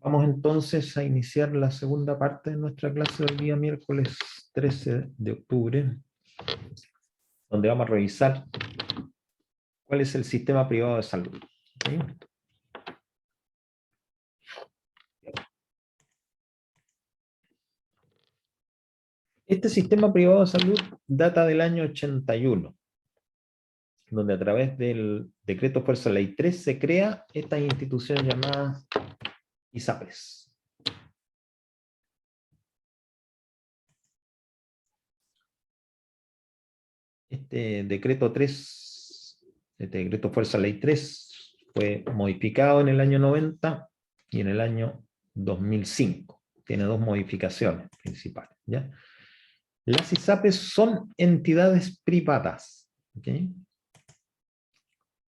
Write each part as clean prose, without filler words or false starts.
Vamos entonces a iniciar la segunda parte de nuestra clase del día miércoles 13 de octubre, donde vamos a revisar cuál es el sistema privado de salud. ¿Sí? Este sistema privado de salud data del año 81, donde a través del decreto Fuerza Ley 3 se crea estas instituciones llamadas ISAPRES. Este decreto Fuerza Ley 3 fue modificado en el año 90 y en el año 2005. Tiene dos modificaciones principales, ¿ya? Las ISAPRES son entidades privadas, ¿okay?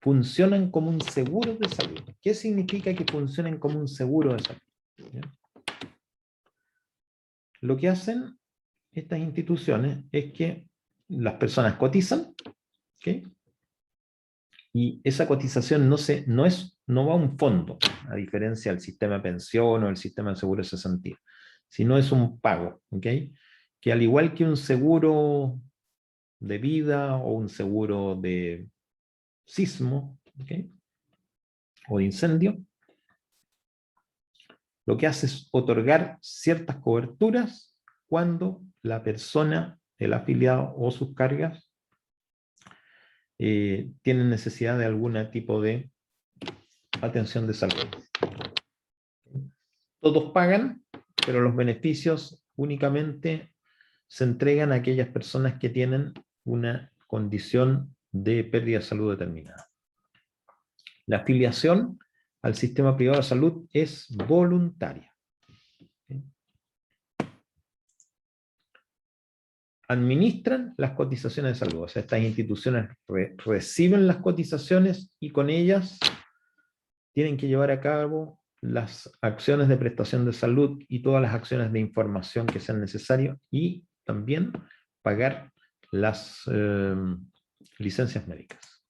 Funcionan como un seguro de salud. ¿Qué significa que funcionen como un seguro de salud? ¿Ya? Lo que hacen estas instituciones es que las personas cotizan, ¿okay? Y esa cotización no va a un fondo, a diferencia del sistema de pensión o el sistema de seguro de cesantía, sino es un pago, ¿okay? Que al igual que un seguro de vida o un seguro de sismo, ¿okay? O de incendio, lo que hace es otorgar ciertas coberturas cuando la persona, el afiliado o sus cargas tienen necesidad de algún tipo de atención de salud. Todos pagan, pero los beneficios únicamente se entregan a aquellas personas que tienen una condición de pérdida de salud determinada. La afiliación al sistema privado de salud es voluntaria. Administran las cotizaciones de salud, o sea, estas instituciones reciben las cotizaciones y con ellas tienen que llevar a cabo las acciones de prestación de salud y todas las acciones de información que sean necesarias y también pagar las licencias médicas.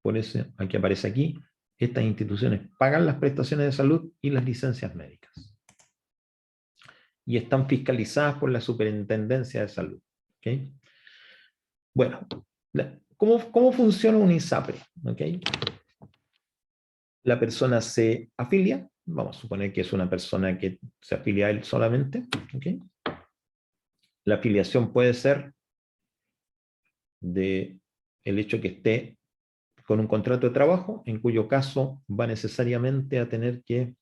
Por eso aquí aparece aquí, estas instituciones pagan las prestaciones de salud y las licencias médicas. Y están fiscalizadas por la Superintendencia de Salud. ¿Okay? Bueno, ¿cómo funciona un ISAPRE? ¿Okay? La persona se afilia, vamos a suponer que es una persona que se afilia a él solamente. ¿Okay? La afiliación puede ser de el hecho que esté con un contrato de trabajo, en cuyo caso va necesariamente a tener que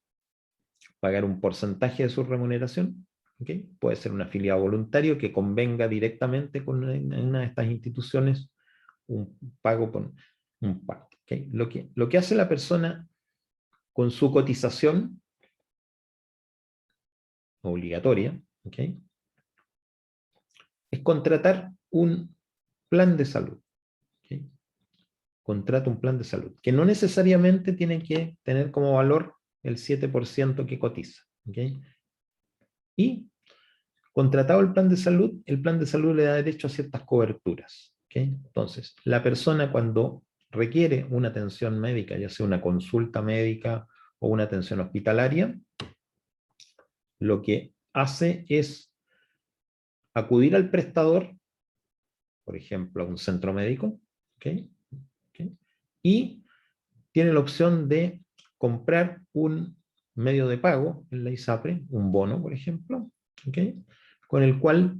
pagar un porcentaje de su remuneración. ¿Okay? Puede ser un afiliado voluntario que convenga directamente con una de estas instituciones un pago con un pago. ¿Okay? Lo que hace la persona con su cotización obligatoria, ¿okay? Es contratar un plan de salud. ¿Okay? Contrata un plan de salud, que no necesariamente tiene que tener como valor el 7% que cotiza. ¿Okay? Y contratado el plan de salud le da derecho a ciertas coberturas. ¿Okay? Entonces, la persona cuando requiere una atención médica, ya sea una consulta médica o una atención hospitalaria, lo que hace es acudir al prestador, por ejemplo, a un centro médico, ¿okay? ¿Okay? Y tiene la opción de comprar un medio de pago en la ISAPRE, un bono, por ejemplo, ¿okay? Con el cual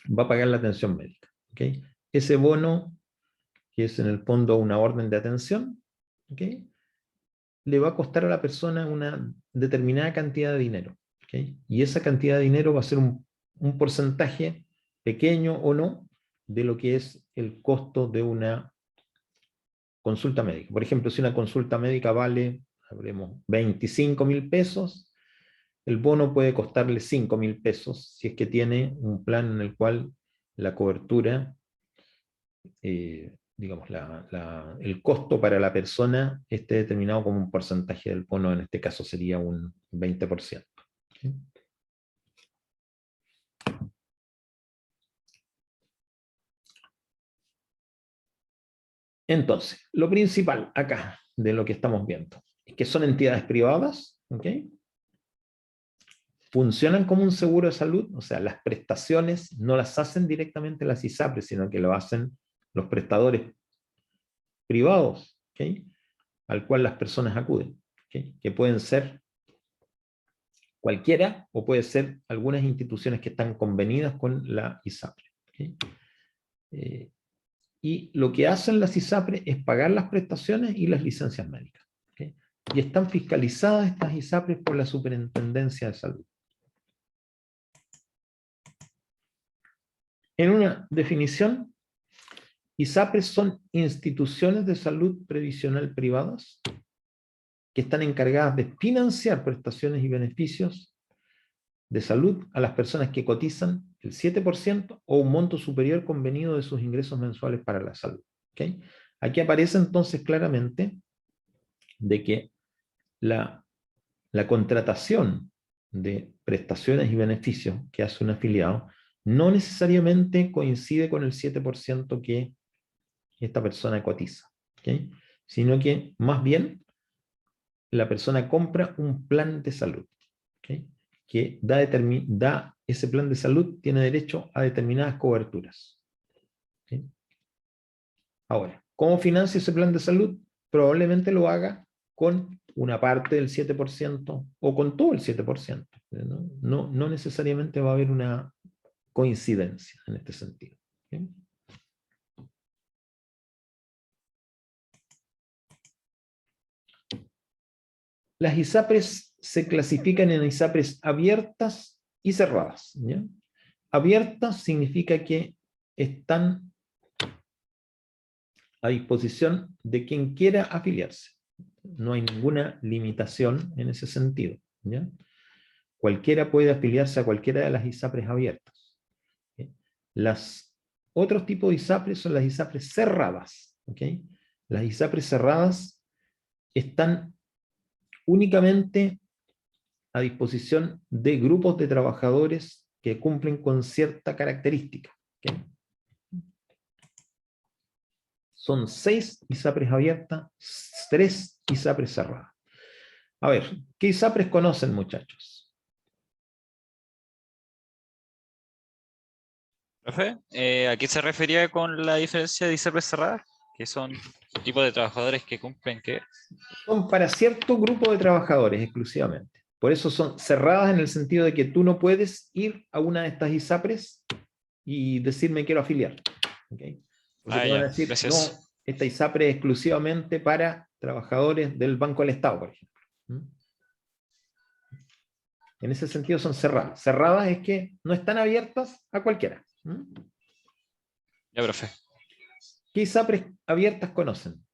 va a pagar la atención médica. ¿Okay? Ese bono, que es en el fondo una orden de atención, ¿okay? Le va a costar a la persona una determinada cantidad de dinero. ¿Okay? Y esa cantidad de dinero va a ser un porcentaje pequeño o no de lo que es el costo de una consulta médica. Por ejemplo, si una consulta médica vale, hablemos, 25.000 pesos, el bono puede costarle 5.000 pesos si es que tiene un plan en el cual la cobertura, digamos, el costo para la persona esté determinado como un porcentaje del bono, en este caso sería un 20%. ¿Sí? Entonces, lo principal acá de lo que estamos viendo es que son entidades privadas, ¿ok? Funcionan como un seguro de salud, o sea, las prestaciones no las hacen directamente las ISAPRES, sino que lo hacen los prestadores privados, ¿ok? Al cual las personas acuden, ¿ok? Que pueden ser cualquiera o puede ser algunas instituciones que están convenidas con la ISAPRE, ¿ok? Y lo que hacen las ISAPRE es pagar las prestaciones y las licencias médicas, ¿ok? Y están fiscalizadas estas ISAPRES por la Superintendencia de Salud. En una definición, ISAPRES son instituciones de salud previsional privadas que están encargadas de financiar prestaciones y beneficios de salud a las personas que cotizan el 7% o un monto superior convenido de sus ingresos mensuales para la salud, ¿okay? Aquí aparece entonces claramente de que la contratación de prestaciones y beneficios que hace un afiliado no necesariamente coincide con el 7% que esta persona cotiza, ¿okay? Sino que más bien la persona compra un plan de salud, ¿okay? Que da ese plan de salud tiene derecho a determinadas coberturas, ¿okay? Ahora, ¿cómo financia ese plan de salud? Probablemente lo haga con una parte del 7% o con todo el 7%. No necesariamente va a haber una coincidencia en este sentido, ¿okay? Las ISAPRES se clasifican en ISAPRES abiertas y cerradas, ¿ya? Abiertas significa que están a disposición de quien quiera afiliarse. No hay ninguna limitación en ese sentido, ¿ya? Cualquiera puede afiliarse a cualquiera de las ISAPRES abiertas. Las otros tipos de ISAPRES son las ISAPRES cerradas, ¿ok? Las ISAPRES cerradas están únicamente a disposición de grupos de trabajadores que cumplen con cierta característica, ¿okay? Son 6 ISAPRES abiertas, 3 ISAPRES cerradas. A ver, ¿qué ISAPRES conocen, muchachos? Profe, ¿a qué se refería con la diferencia de ISAPRES cerradas? Que son tipos de trabajadores que cumplen qué. Son para cierto grupo de trabajadores exclusivamente. Por eso son cerradas en el sentido de que tú no puedes ir a una de estas ISAPRES y decirme quiero afiliar, ¿okay? Porque Ah, te van a ya, decir, no, gracias. esta ISAPRE es exclusivamente para trabajadores del Banco del Estado, por ejemplo. En ese sentido son cerradas. Cerradas es que no están abiertas a cualquiera. Ya, profe. ¿Qué ISAPRES abiertas conocen?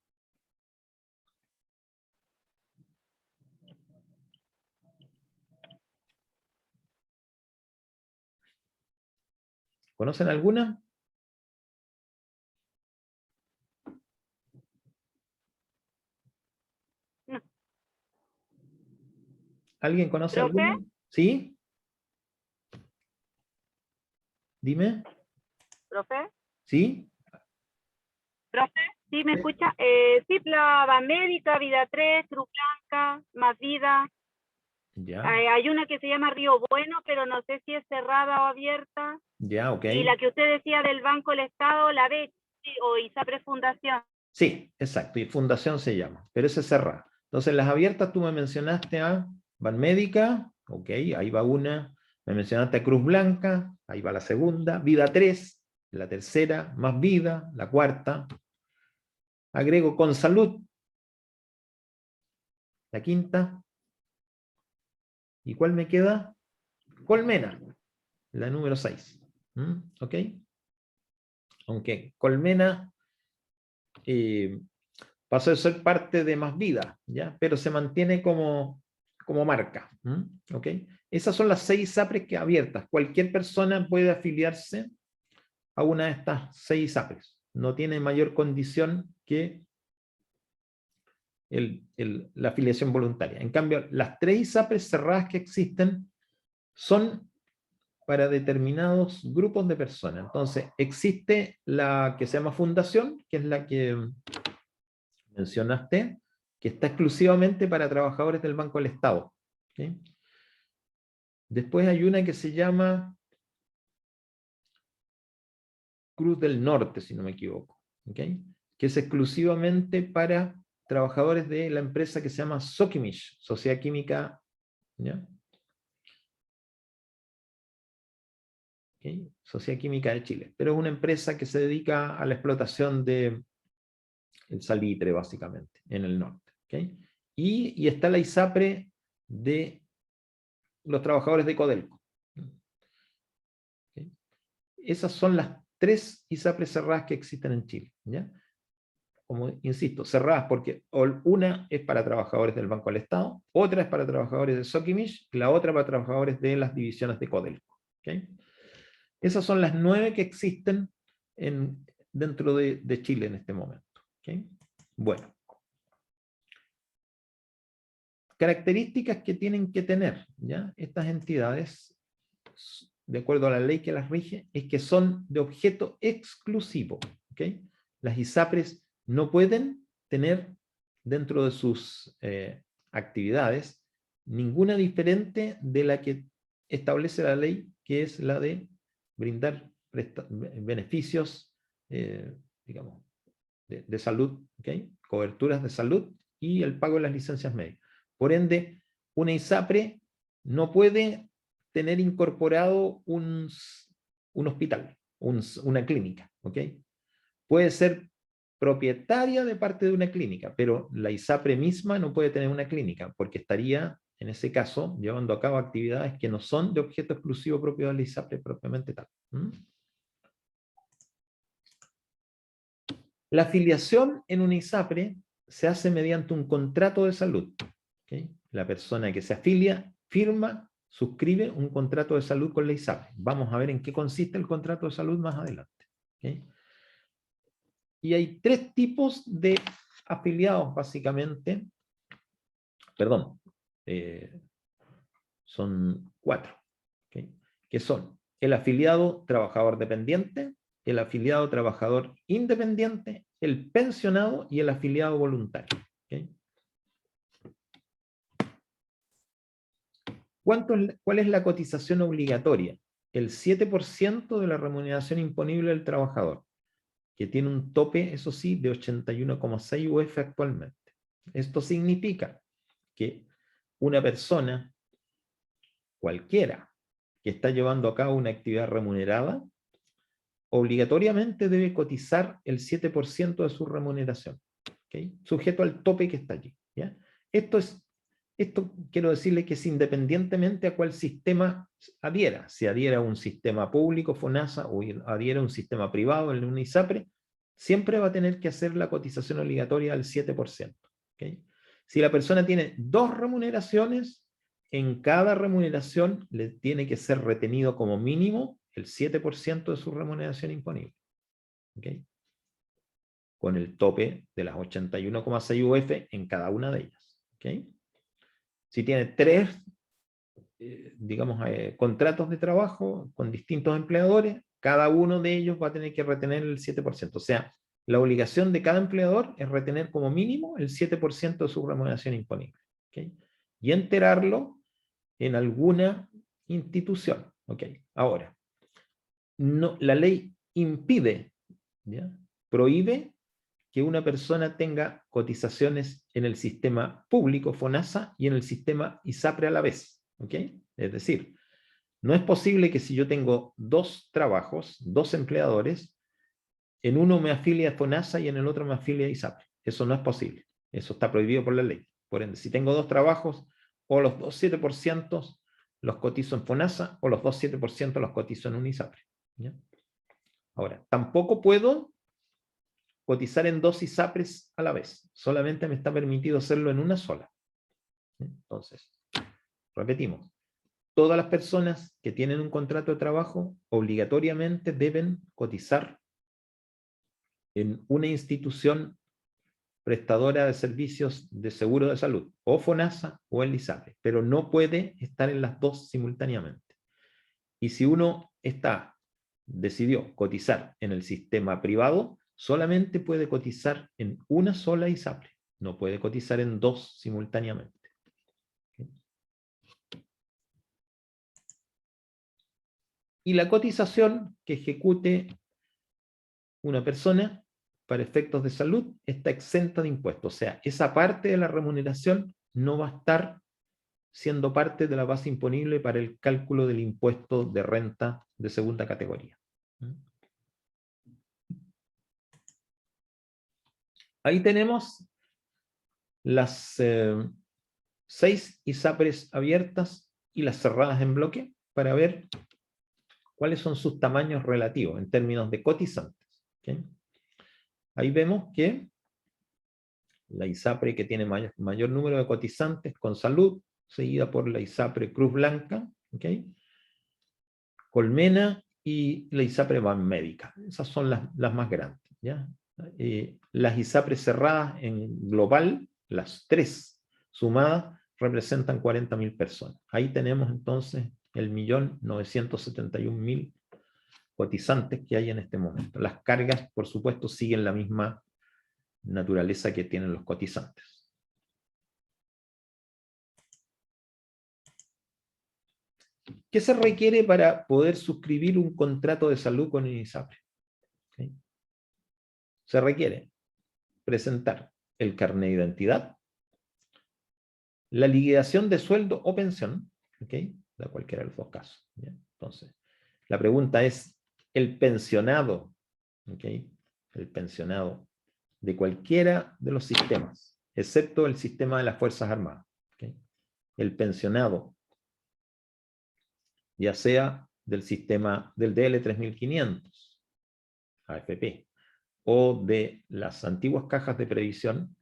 ¿Conocen alguna? No. ¿Alguien conoce ¿Profe? alguna? ¿Sí? Dime. ¿Profe? ¿Sí? ¿Profe? ¿Sí me escucha? Sí, la Banmédica, Vida 3, Cruz Blanca, Más Vida. Ya, Hay una que se llama Río Bueno, pero no sé si es cerrada o abierta. ya, ok. Y la que usted decía del Banco del Estado, la B o ISAPRE Fundación. Sí, exacto. Y fundación se llama, pero esa es cerrada. Entonces, las abiertas tú me mencionaste a Banmédica, ok, ahí va una. Me mencionaste a Cruz Blanca, ahí va la segunda. Vida 3, la tercera. Más Vida, la cuarta. Agrego Con Salud, la quinta. ¿Y cuál me queda? Colmena, la número 6. ¿Ok? Aunque Colmena pasó a ser parte de Más Vida, ¿ya? Pero se mantiene como marca. ¿Ok? Esas son las 6 ISAPRES que abiertas. Cualquier persona puede afiliarse a una de estas 6 ISAPRES. No tiene mayor condición que la afiliación voluntaria. En cambio, las 3 ISAPRES cerradas que existen son para determinados grupos de personas. Entonces, existe la que se llama fundación, que es la que mencionaste, que está exclusivamente para trabajadores del Banco del Estado. ¿Okay? Después hay una que se llama Cruz del Norte, si no me equivoco, ¿okay? Que es exclusivamente para trabajadores de la empresa que se llama Sokimich, Sociedad Química, ¿ya? ¿Okay? Sociedad Química de Chile, pero es una empresa que se dedica a la explotación de el salitre, básicamente, en el norte. ¿Okay? Y está la ISAPRE de los trabajadores de Codelco. ¿Okay? Esas son las 3 ISAPRES cerradas que existen en Chile. ¿Ya? Como insisto, cerradas porque una es para trabajadores del Banco del Estado, otra es para trabajadores de Sokimich, y la otra para trabajadores de las divisiones de Codelco. ¿Okay? Esas son las 9 que existen dentro de Chile en este momento. ¿Okay? Bueno. Características que tienen que tener, ¿ya? Estas entidades, de acuerdo a la ley que las rige, es que son de objeto exclusivo. ¿Okay? Las ISAPRES no pueden tener dentro de sus actividades ninguna diferente de la que establece la ley, que es la de brindar beneficios, digamos, de salud, ¿okay? Coberturas de salud y el pago de las licencias médicas. Por ende, una ISAPRE no puede tener incorporado un hospital, una clínica, ¿ok? Puede ser propietaria de parte de una clínica, pero la ISAPRE misma no puede tener una clínica, porque estaría, en ese caso, llevando a cabo actividades que no son de objeto exclusivo propio de la ISAPRE propiamente tal. La afiliación en una ISAPRE se hace mediante un contrato de salud. ¿Okay? La persona que se afilia firma, suscribe un contrato de salud con la ISAPRE. Vamos a ver en qué consiste el contrato de salud más adelante. ¿Okay? Y hay 3 tipos de afiliados, básicamente. Perdón, son 4. ¿Okay? Que son el afiliado trabajador dependiente, el afiliado trabajador independiente, el pensionado y el afiliado voluntario. ¿Okay? ¿Cuál es la cotización obligatoria? El 7% de la remuneración imponible del trabajador, que tiene un tope, eso sí, de 81,6 UF actualmente. Esto significa que una persona, cualquiera, que está llevando a cabo una actividad remunerada, obligatoriamente debe cotizar el 7% de su remuneración, ¿okay? Sujeto al tope que está allí. ¿Ya? Esto quiero decirle que es independientemente a cuál sistema adhiera. Si adhiera a un sistema público, FONASA, o adhiera a un sistema privado, en un ISAPRE, siempre va a tener que hacer la cotización obligatoria al 7%. ¿Okay? Si la persona tiene 2 remuneraciones, en cada remuneración le tiene que ser retenido como mínimo el 7% de su remuneración imponible. ¿Okay? Con el tope de las 81,6 UF en cada una de ellas. ¿Okay? Si tiene 3, digamos, contratos de trabajo con distintos empleadores, cada uno de ellos va a tener que retener el 7%. O sea, la obligación de cada empleador es retener como mínimo el 7% de su remuneración imponible. ¿Okay? Y enterarlo en alguna institución. ¿Okay? Ahora, no, la ley impide, ¿ya? Prohíbe que una persona tenga cotizaciones en el sistema público, FONASA, y en el sistema ISAPRE a la vez. ¿Okay? Es decir, no es posible que si yo tengo 2 trabajos, 2 empleadores, en uno me afilie a FONASA y en el otro me afilie a ISAPRE. Eso no es posible. Eso está prohibido por la ley. Por ende, si tengo 2 trabajos, o los 2 7% los cotizo en FONASA, o los 2 7% los cotizo en un ISAPRE. ¿Ya? Ahora, tampoco puedo cotizar en 2 ISAPRES a la vez. Solamente me está permitido hacerlo en una sola. Entonces, repetimos. Todas las personas que tienen un contrato de trabajo obligatoriamente deben cotizar en una institución prestadora de servicios de seguro de salud, o FONASA o el ISAPRE, pero no puede estar en las 2 simultáneamente. Y si uno decidió cotizar en el sistema privado, solamente puede cotizar en una sola ISAPRE. No puede cotizar en dos simultáneamente. Y la cotización que ejecute una persona para efectos de salud está exenta de impuestos. O sea, esa parte de la remuneración no va a estar siendo parte de la base imponible para el cálculo del impuesto de renta de segunda categoría. Ahí tenemos las 6 ISAPRES abiertas y las cerradas en bloque para ver cuáles son sus tamaños relativos en términos de cotizantes. ¿Okay? Ahí vemos que la ISAPRE que tiene mayor número de cotizantes con salud, seguida por la ISAPRE Cruz Blanca, ¿okay? Colmena y la ISAPRE Banmédica. Esas son las más grandes. ¿Ya? Las ISAPRE cerradas en global, las 3 sumadas, representan 40.000 personas. Ahí tenemos entonces el 1.971.000 cotizantes que hay en este momento. Las cargas, por supuesto, siguen la misma naturaleza que tienen los cotizantes. ¿Qué se requiere para poder suscribir un contrato de salud con el ISAPRE? ¿Okay? Se requiere presentar el carnet de identidad, la liquidación de sueldo o pensión, ¿okay? De cualquiera de los dos casos. ¿Ya? Entonces, la pregunta es, ¿el pensionado, ¿okay? El pensionado de cualquiera de los sistemas, excepto el sistema de las Fuerzas Armadas, ¿okay? El pensionado, ya sea del sistema del DL 3500, AFP, o de las antiguas cajas de previsión,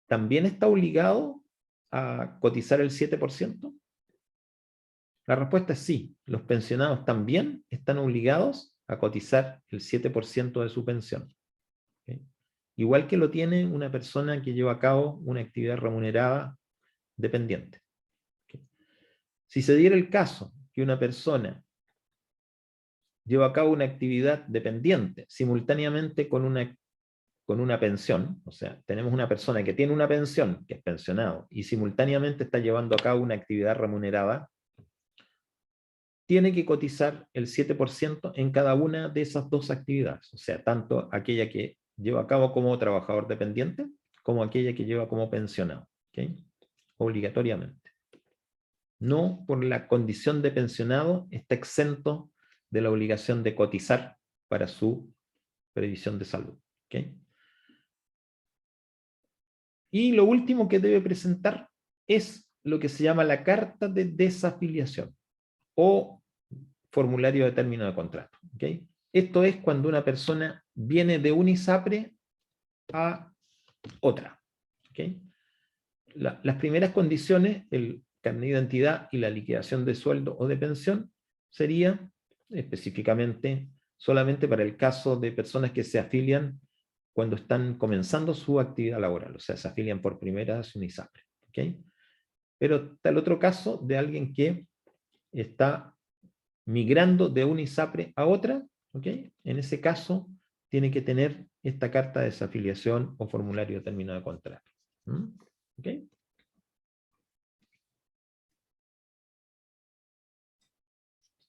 ¿también está obligado a cotizar el 7%? La respuesta es sí. Los pensionados también están obligados a cotizar el 7% de su pensión. ¿Okay? Igual que lo tiene una persona que lleva a cabo una actividad remunerada dependiente. ¿Okay? Si se diera el caso que una persona lleva a cabo una actividad dependiente simultáneamente con una pensión, o sea, tenemos una persona que tiene una pensión, que es pensionado, y simultáneamente está llevando a cabo una actividad remunerada, tiene que cotizar el 7% en cada una de esas dos actividades, o sea, tanto aquella que lleva a cabo como trabajador dependiente, como aquella que lleva como pensionado, ¿okay? Obligatoriamente. No por la condición de pensionado está exento de la obligación de cotizar para su previsión de salud. ¿Okay? Y lo último que debe presentar es lo que se llama la carta de desafiliación o formulario de término de contrato. ¿Okay? Esto es cuando una persona viene de un ISAPRE a otra. ¿Okay? Las primeras condiciones, el carnet de identidad y la liquidación de sueldo o de pensión, sería específicamente solamente para el caso de personas que se afilian cuando están comenzando su actividad laboral, o sea, se afilian por primera vez a un ISAPRE. ¿Okay? Pero está el otro caso de alguien que está migrando de un ISAPRE a otra, ¿okay? En ese caso tiene que tener esta carta de desafiliación o formulario de término de contrato. ¿Okay?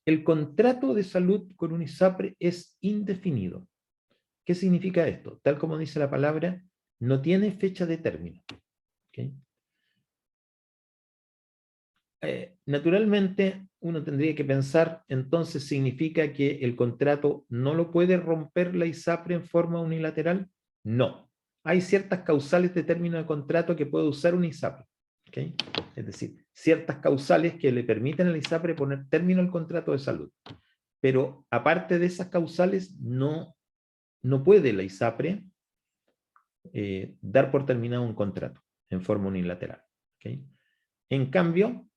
El contrato de salud con un ISAPRE es indefinido. ¿Qué significa esto? Tal como dice la palabra, no tiene fecha de término. ¿Okay? Naturalmente, uno tendría que pensar, entonces, ¿significa que el contrato no lo puede romper la ISAPRE en forma unilateral? No. Hay ciertas causales de término de contrato que puede usar un ISAPRE. ¿Okay? Es decir, ciertas causales que le permiten al ISAPRE poner término al contrato de salud. Pero aparte de esas causales, no puede la ISAPRE dar por terminado un contrato en forma unilateral. ¿Okay? En cambio,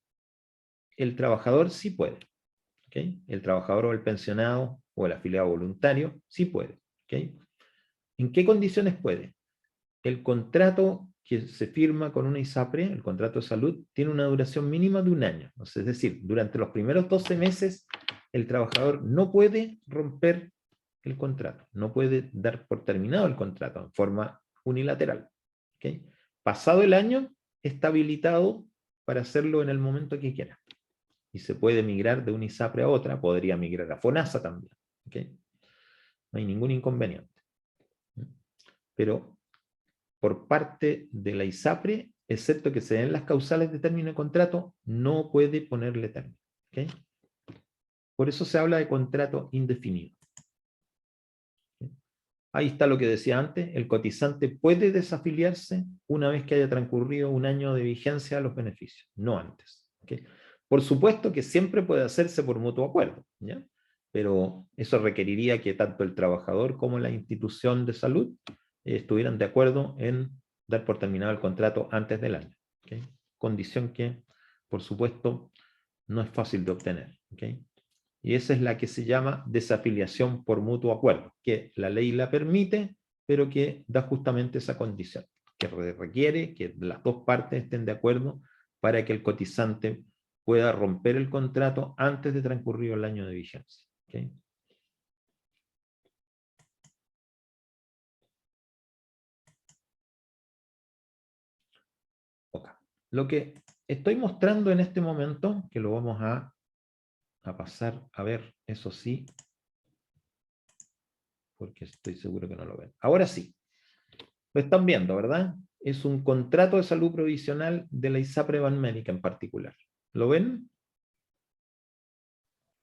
el trabajador sí puede. ¿Okay? El trabajador o el pensionado o el afiliado voluntario sí puede. ¿Okay? ¿En qué condiciones puede? El contrato que se firma con una ISAPRE, el contrato de salud, tiene una duración mínima de 1 año. Es decir, durante los primeros 12 meses, el trabajador no puede romper el contrato, no puede dar por terminado el contrato en forma unilateral. ¿ok? Pasado el año, está habilitado para hacerlo en el momento que quiera. Y se puede migrar de una ISAPRE a otra, podría migrar a FONASA también. ¿Ok? No hay ningún inconveniente. Pero por parte de la ISAPRE, excepto que se den las causales de término de contrato, no puede ponerle término. ¿Ok? Por eso se habla de contrato indefinido. ¿Ok? Ahí está lo que decía antes, el cotizante puede desafiliarse una vez que haya transcurrido un año de vigencia de los beneficios, no antes. ¿Ok? Por supuesto que siempre puede hacerse por mutuo acuerdo, ¿ya? Pero eso requeriría que tanto el trabajador como la institución de salud estuvieran de acuerdo en dar por terminado el contrato antes del año. ¿Ok? Condición que, por supuesto, no es fácil de obtener. ¿Ok? Y esa es la que se llama desafiliación por mutuo acuerdo, que la ley la permite, pero que da justamente esa condición, que requiere que las dos partes estén de acuerdo para que el cotizante pueda romper el contrato antes de transcurrido el año de vigencia. ¿Okay? Okay. Lo que estoy mostrando en este momento, que lo vamos a pasar a ver, eso sí, porque estoy seguro que no lo ven. Ahora sí, lo están viendo, ¿verdad? Es un contrato de salud provisional de la ISAPRE Banmédica en particular. ¿Lo ven?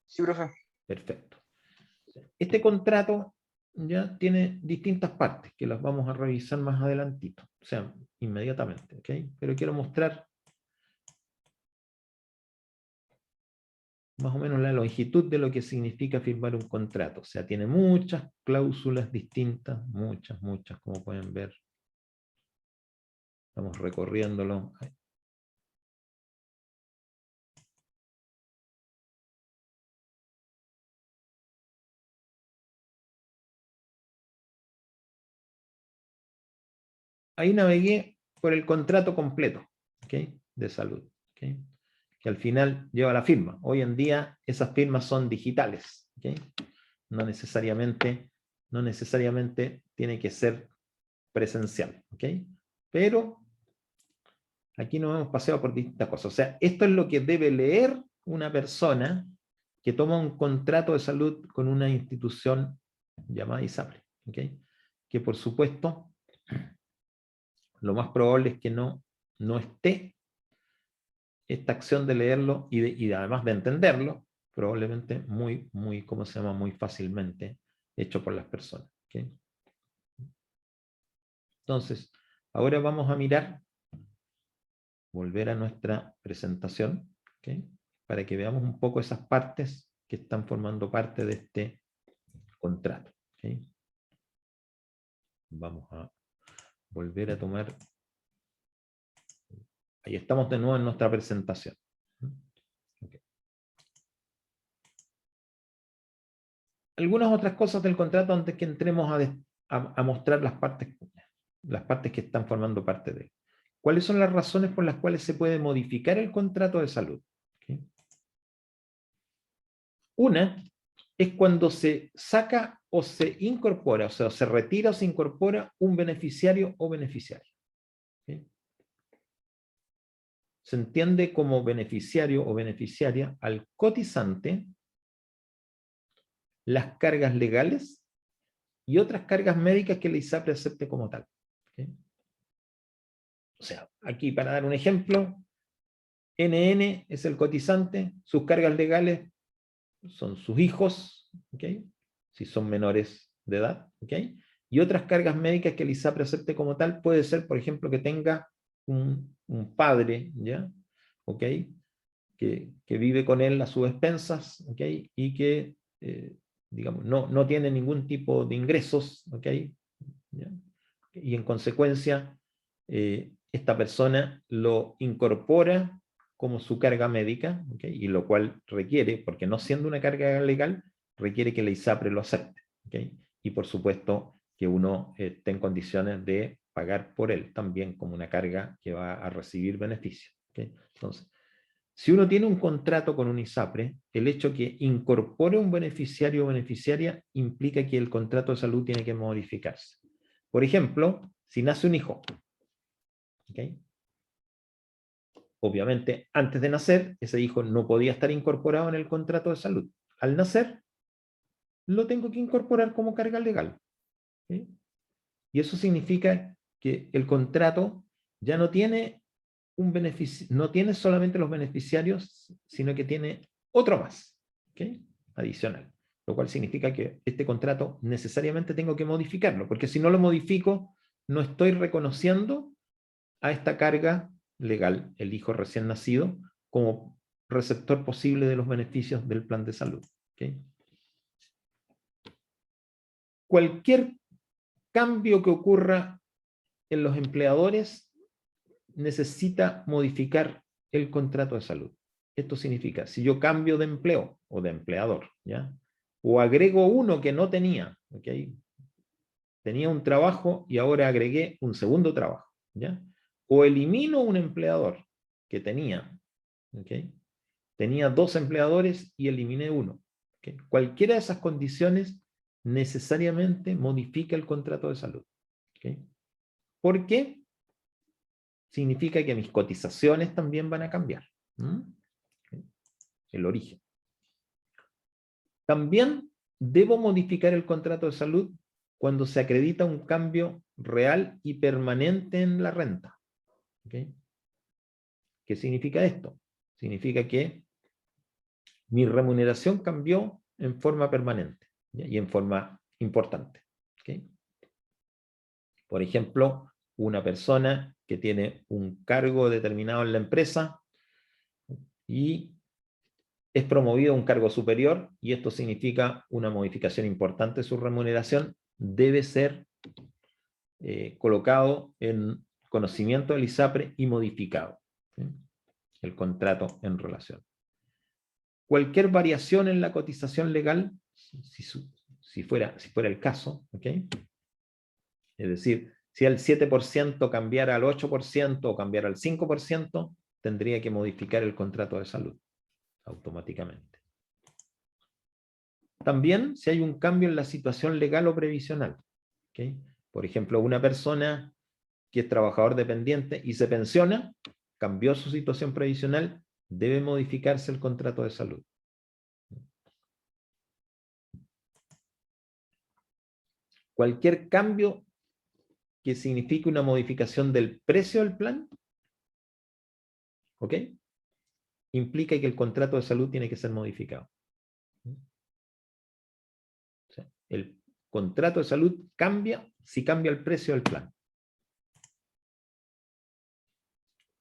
Sí, profe. Perfecto. Este contrato ya tiene distintas partes que las vamos a revisar más adelantito, o sea, inmediatamente, ¿ok? Pero quiero mostrar más o menos la longitud de lo que significa firmar un contrato. O sea, tiene muchas cláusulas distintas, muchas, como pueden ver. Estamos recorriéndolo. Ahí navegué por el contrato completo, ¿okay? De salud, ¿okay? Que al final lleva la firma. Hoy en día esas firmas son digitales, ¿okay? No necesariamente tiene que ser presencial, ¿okay? Pero aquí nos hemos paseado por distintas cosas. O sea, esto es lo que debe leer una persona que toma un contrato de salud con una institución llamada ISAPRE, ¿okay? Que por supuesto lo más probable es que no esté esta acción de leerlo y además de entenderlo, probablemente muy, ¿cómo se llama? Muy fácilmente hecho por las personas. ¿Okay? Entonces, ahora vamos a mirar, volver a nuestra presentación, ¿okay? Para que veamos un poco esas partes que están formando parte de este contrato. ¿Okay? Vamos a volver a tomar. Ahí estamos de nuevo en nuestra presentación. Okay. Algunas otras cosas del contrato antes que entremos a mostrar las partes que están formando parte de él. ¿Cuáles son las razones por las cuales se puede modificar el contrato de salud? ¿Okay? Una es cuando se saca o se incorpora, o sea, se retira o se incorpora un beneficiario o beneficiaria. ¿Okay? Se entiende como beneficiario o beneficiaria al cotizante las cargas legales y otras cargas médicas que la ISAPRE acepte como tal. ¿Okay? O sea, aquí para dar un ejemplo, NN es el cotizante, sus cargas legales son sus hijos, ¿okay? Si son menores de edad, ¿okay? Y otras cargas médicas que el ISAPRE acepte como tal, puede ser, por ejemplo, que tenga un padre, ¿ya? ¿Okay? Que vive con él a sus expensas, ¿okay? Y que, digamos, no tiene ningún tipo de ingresos, ¿okay? ¿Ya? Y en consecuencia, esta persona lo incorpora como su carga médica, ¿okay? Y lo cual requiere, porque no siendo una carga legal, requiere que la ISAPRE lo acepte, ¿okay? Y por supuesto que uno esté en condiciones de pagar por él también como una carga que va a recibir beneficios, ¿okay? Entonces, si uno tiene un contrato con un ISAPRE, el hecho que incorpore un beneficiario o beneficiaria implica que el contrato de salud tiene que modificarse. Por ejemplo, si nace un hijo, ¿Ok? Obviamente, antes de nacer, ese hijo no podía estar incorporado en el contrato de salud. Al nacer, lo tengo que incorporar como carga legal. ¿Sí? Y eso significa que el contrato ya no tiene un beneficio, no tiene solamente los beneficiarios, sino que tiene otro más, ¿ok? Adicional. Lo cual significa que este contrato necesariamente tengo que modificarlo, porque si no lo modifico, no estoy reconociendo a esta carga legal, el hijo recién nacido, como receptor posible de los beneficios del plan de salud. ¿Ok? Cualquier cambio que ocurra en los empleadores necesita modificar el contrato de salud. Esto significa, si yo cambio de empleo o de empleador, ¿ya? O agrego uno que no tenía, ¿ok? Tenía un trabajo y ahora agregué un segundo trabajo, ¿ya? O elimino un empleador que tenía, ¿ok? Tenía 2 empleadores y eliminé uno. ¿Ok? Cualquiera de esas condiciones necesariamente modifica el contrato de salud. ¿Ok? ¿Por qué? Significa que mis cotizaciones también van a cambiar. ¿Mm? El origen. También debo modificar el contrato de salud cuando se acredita un cambio real y permanente en la renta. ¿Ok? ¿Qué significa esto? Significa que mi remuneración cambió en forma permanente, ¿ya? Y en forma importante. ¿Ok? Por ejemplo, una persona que tiene un cargo determinado en la empresa y es promovido a un cargo superior, y esto significa una modificación importante de su remuneración, debe ser colocado en conocimiento del ISAPRE y modificado, ¿sí? El contrato en relación. Cualquier variación en la cotización legal, si fuera el caso, ¿ok? Es decir, si el 7% cambiara al 8% o cambiara al 5%, tendría que modificar el contrato de salud automáticamente. También si hay un cambio en la situación legal o previsional. ¿Okay? Por ejemplo, una persona que es trabajador dependiente y se pensiona, cambió su situación previsional, debe modificarse el contrato de salud. Cualquier cambio que signifique una modificación del precio del plan, ¿ok? Implica que el contrato de salud tiene que ser modificado. O sea, el contrato de salud cambia si cambia el precio del plan.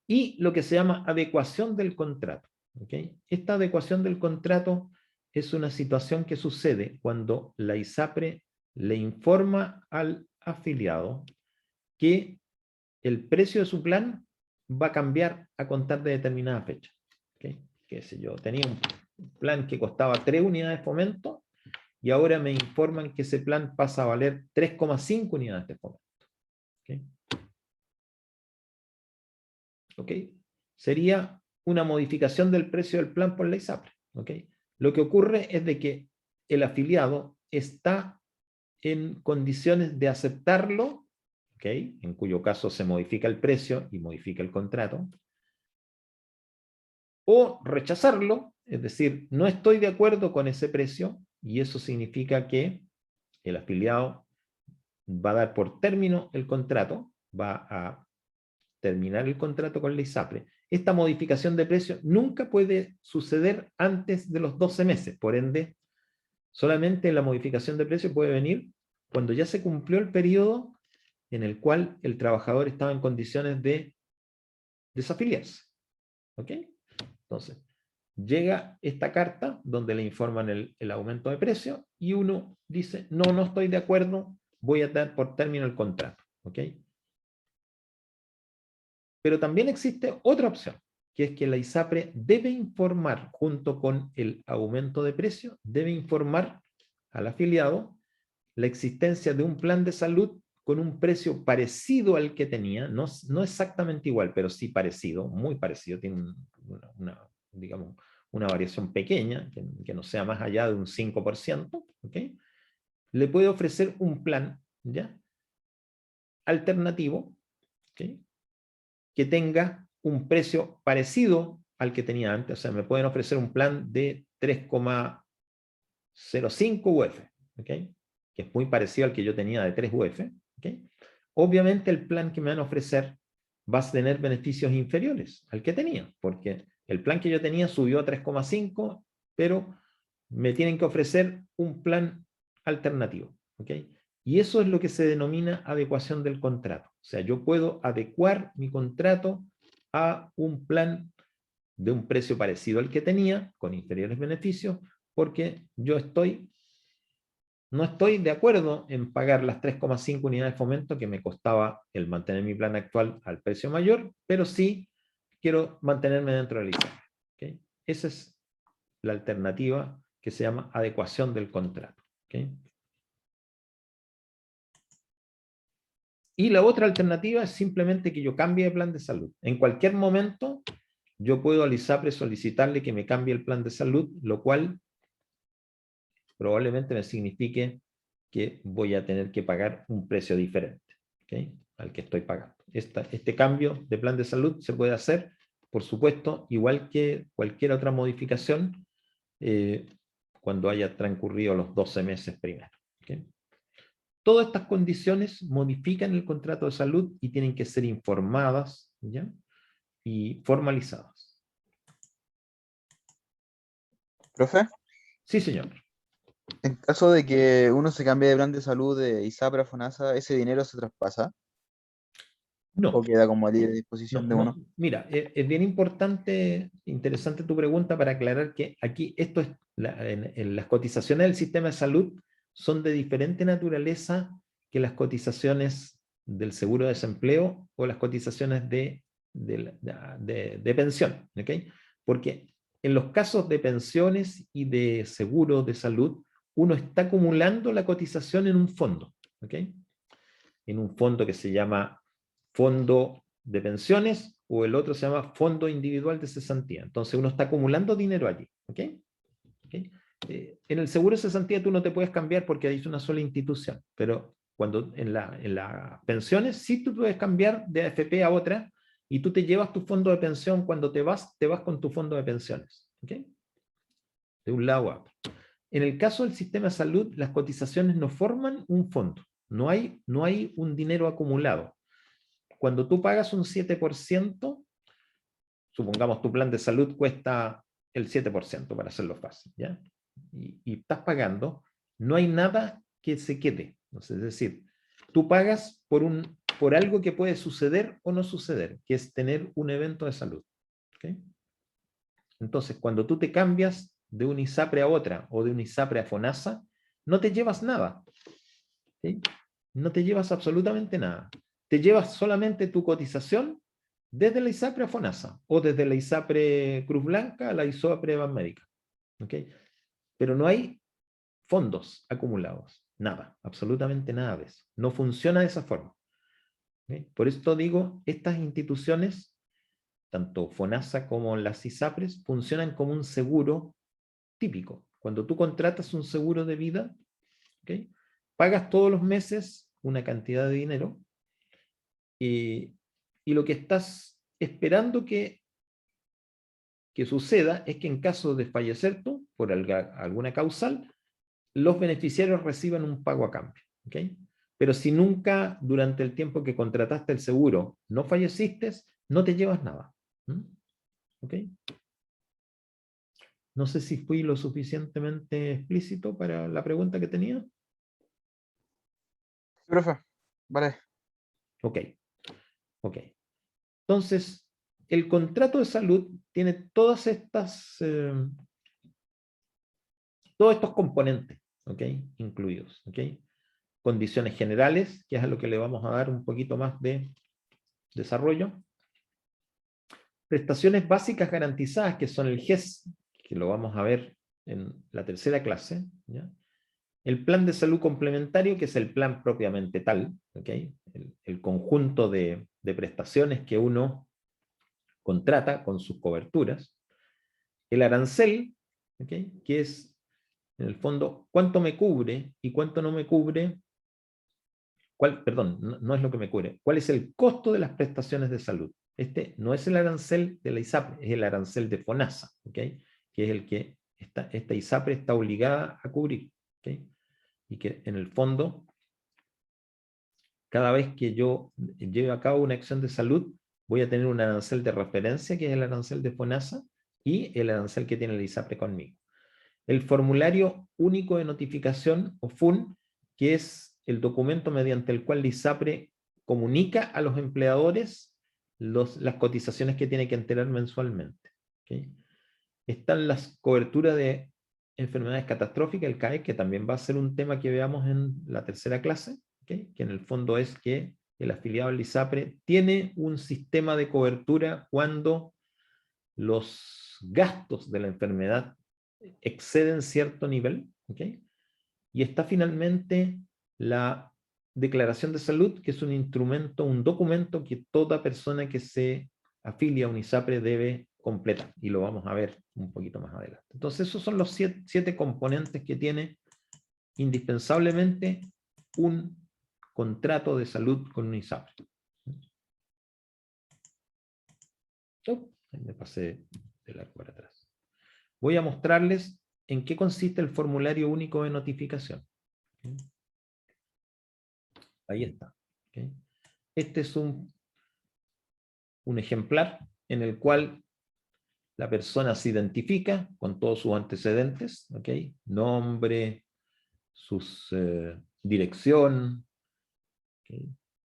Y lo que se llama adecuación del contrato. ¿Okay? Esta adecuación del contrato es una situación que sucede cuando la ISAPRE le informa al afiliado que el precio de su plan va a cambiar a contar de determinada fecha. ¿Okay? Qué sé yo, tenía un plan que costaba 3 unidades de fomento y ahora me informan que ese plan pasa a valer 3,5 unidades de fomento. ¿Okay? ¿Ok? Sería una modificación del precio del plan por la ISAPRE. ¿Ok? Lo que ocurre es de que el afiliado está en condiciones de aceptarlo, ¿ok? En cuyo caso se modifica el precio y modifica el contrato, o rechazarlo, es decir, no estoy de acuerdo con ese precio, y eso significa que el afiliado va a dar por término el contrato, va a terminar el contrato con la ISAPRE. Esta modificación de precio nunca puede suceder antes de los 12 meses, por ende, solamente la modificación de precio puede venir cuando ya se cumplió el periodo en el cual el trabajador estaba en condiciones de desafiliarse. ¿Ok? Entonces, llega esta carta donde le informan el aumento de precio y uno dice, no estoy de acuerdo, voy a dar por término el contrato. ¿Ok? Pero también existe otra opción, que es que la ISAPRE debe informar, junto con el aumento de precio, debe informar al afiliado la existencia de un plan de salud con un precio parecido al que tenía, no exactamente igual, pero sí parecido, muy parecido, tiene digamos, una variación pequeña, que no sea más allá de un 5%, ¿ok? Le puede ofrecer un plan, ¿ya? Alternativo, ¿ok? que tenga un precio parecido al que tenía antes. O sea, me pueden ofrecer un plan de 3,05 UF, ¿okay? Que es muy parecido al que yo tenía de 3 UF. ¿Okay? Obviamente el plan que me van a ofrecer va a tener beneficios inferiores al que tenía, porque el plan que yo tenía subió a 3,5, pero me tienen que ofrecer un plan alternativo. ¿Okay? Y eso es lo que se denomina adecuación del contrato. O sea, yo puedo adecuar mi contrato a un plan de un precio parecido al que tenía, con inferiores beneficios, porque yo no estoy de acuerdo en pagar las 3,5 unidades de fomento que me costaba el mantener mi plan actual al precio mayor, pero sí quiero mantenerme dentro del ISAPRE. ¿Okay? Esa es la alternativa que se llama adecuación del contrato. ¿Okay? Y la otra alternativa es simplemente que yo cambie de plan de salud. En cualquier momento yo puedo al ISAPRE solicitarle que me cambie el plan de salud, lo cual probablemente me signifique que voy a tener que pagar un precio diferente, ¿okay? Al que estoy pagando. Este cambio de plan de salud se puede hacer, por supuesto, igual que cualquier otra modificación, cuando haya transcurrido los 12 meses primero. ¿Okay? Todas estas condiciones modifican el contrato de salud y tienen que ser informadas, ¿ya? Y formalizadas. Profe, Sí, señor. en caso de que uno se cambie de plan de salud de ISAPRE a FONASA, ¿ese dinero se traspasa No. o queda como a libre disposición de uno? Mira, es bien interesante tu pregunta para aclarar que aquí esto es en las cotizaciones del sistema de salud son de diferente naturaleza que las cotizaciones del seguro de desempleo o las cotizaciones de pensión, ¿okay? Porque en los casos de pensiones y de seguro de salud, uno está acumulando la cotización en un fondo, ¿okay? En un fondo que se llama fondo de pensiones o el otro se llama fondo individual de cesantía. Entonces uno está acumulando dinero allí. ¿Okay? ¿Okay? En el seguro de cesantía tú no te puedes cambiar porque hay una sola institución, pero cuando en las pensiones sí tú puedes cambiar de AFP a otra y tú te llevas tu fondo de pensión cuando te vas con tu fondo de pensiones. ¿Okay? De un lado a otro. En el caso del sistema de salud, las cotizaciones no forman un fondo. No hay un dinero acumulado. Cuando tú pagas un 7%, supongamos tu plan de salud cuesta el 7%, para hacerlo fácil, ¿ya? Y estás pagando, no hay nada que se quede. Es decir, tú pagas por algo que puede suceder o no suceder, que es tener un evento de salud. ¿Okay? Entonces, cuando tú te cambias de un ISAPRE a otra o de un ISAPRE a FONASA, no te llevas nada. ¿Okay? No te llevas absolutamente nada. Te llevas solamente tu cotización desde la ISAPRE a FONASA o desde la ISAPRE Cruz Blanca a la ISAPRE Banmédica. ¿Okay? Pero no hay fondos acumulados. Nada, absolutamente nada de eso. No funciona de esa forma. ¿Okay? Por esto digo, estas instituciones, tanto FONASA como las ISAPRES, funcionan como un seguro típico. Cuando tú contratas un seguro de vida, ¿okay? Pagas todos los meses una cantidad de dinero y lo que estás esperando que suceda es que en caso de fallecer tú, por alguna causal, los beneficiarios reciban un pago a cambio. ¿Okay? Pero si nunca durante el tiempo que contrataste el seguro no falleciste, no te llevas nada. ¿Okay? No sé si fui lo suficientemente explícito para la pregunta que tenía. Sí, profe, vale. Ok. Ok. Entonces, el contrato de salud tiene todos estos componentes, ¿ok? Incluidos, ¿ok? Condiciones generales, que es a lo que le vamos a dar un poquito más de desarrollo. Prestaciones básicas garantizadas, que son el GES, que lo vamos a ver en la tercera clase, ¿ya? El plan de salud complementario, que es el plan propiamente tal, ¿ok? El conjunto de prestaciones que uno contrata con sus coberturas. El arancel, ¿okay? Que es, en el fondo, cuánto me cubre y cuánto no me cubre Perdón, no es lo que me cubre. ¿Cuál es el costo de las prestaciones de salud? Este no es el arancel de la ISAPRE, es el arancel de FONASA, ¿ok? Que es el que esta ISAPRE está obligada a cubrir, ¿ok? Y que en el fondo, cada vez que yo lleve a cabo una acción de salud, voy a tener un arancel de referencia, que es el arancel de FONASA, y el arancel que tiene la ISAPRE conmigo. El formulario único de notificación, o FUN, que es el documento mediante el cual la ISAPRE comunica a los empleadores las cotizaciones que tiene que enterar mensualmente. ¿Okay? Están las coberturas de enfermedades catastróficas, el CAE, que también va a ser un tema que veamos en la tercera clase, ¿okay? Que en el fondo es que el afiliado al ISAPRE tiene un sistema de cobertura cuando los gastos de la enfermedad exceden cierto nivel, ¿okay? Y está finalmente la declaración de salud, que es un instrumento, un documento que toda persona que se afilia a un ISAPRE debe completar, y lo vamos a ver un poquito más adelante. Entonces esos son los siete componentes que tiene indispensablemente un contrato de salud con un ISAPRE. Ahí me pasé del arco para atrás. Voy a mostrarles en qué consiste el formulario único de notificación. Ahí está. Este es un ejemplar en el cual la persona se identifica con todos sus antecedentes, nombre, dirección,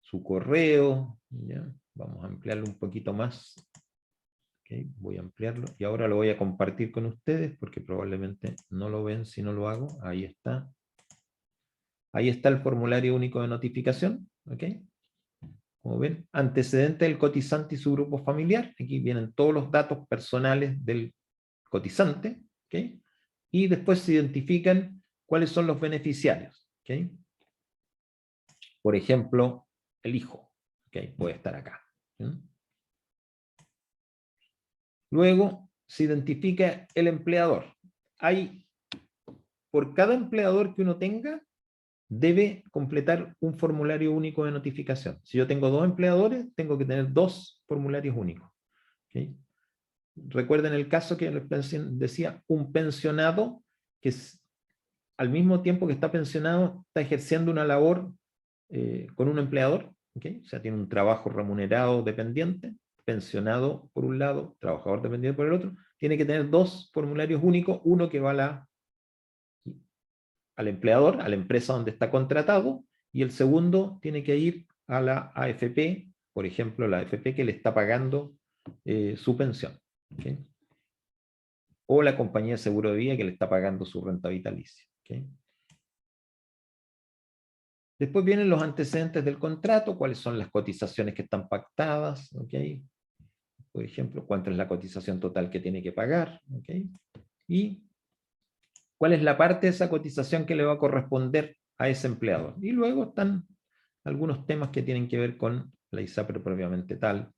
su correo, ¿ya? Vamos a ampliarlo un poquito más. Voy a ampliarlo y ahora lo voy a compartir con ustedes porque probablemente no lo ven si no lo hago. Ahí está. Ahí está el formulario único de notificación. Como ven, antecedente del cotizante y su grupo familiar. Aquí vienen todos los datos personales del cotizante. Y después se identifican cuáles son los beneficiarios. Por ejemplo, el hijo. Puede estar acá. Luego se identifica el empleador. Por cada empleador que uno tenga, debe completar un formulario único de notificación. Si yo tengo 2 empleadores, tengo que tener 2 formularios únicos. Recuerden el caso que les decía, un pensionado que al mismo tiempo que está pensionado, está ejerciendo una labor con un empleador, o sea, tiene un trabajo remunerado dependiente, pensionado por un lado, trabajador dependiente por el otro, tiene que tener 2 formularios únicos, uno que va al empleador, a la empresa donde está contratado, y el segundo tiene que ir a la AFP, por ejemplo, la AFP que le está pagando su pensión. O la compañía de seguro de vida que le está pagando su renta vitalicia. Después vienen los antecedentes del contrato, cuáles son las cotizaciones que están pactadas, por ejemplo, cuánto es la cotización total que tiene que pagar, y cuál es la parte de esa cotización que le va a corresponder a ese empleador. Y luego están algunos temas que tienen que ver con la ISAPRE propiamente tal,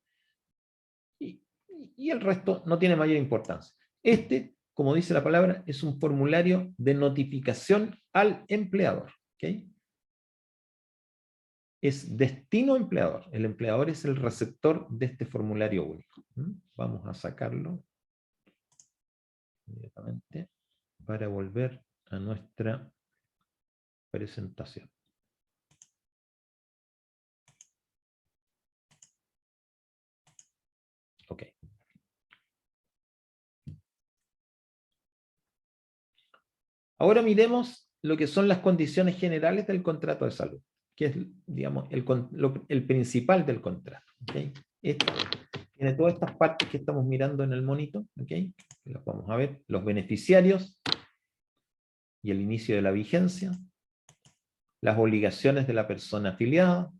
y el resto no tiene mayor importancia. Este, como dice la palabra, es un formulario de notificación al empleador. Es destino empleador. El empleador es el receptor de este formulario único. Vamos a sacarlo inmediatamente para volver a nuestra presentación. Ok. Ahora miremos lo que son las condiciones generales del contrato de salud, que es, digamos, el principal del contrato. Tiene todas estas partes que estamos mirando en el monito, las vamos a ver, los beneficiarios y el inicio de la vigencia, las obligaciones de la persona afiliada,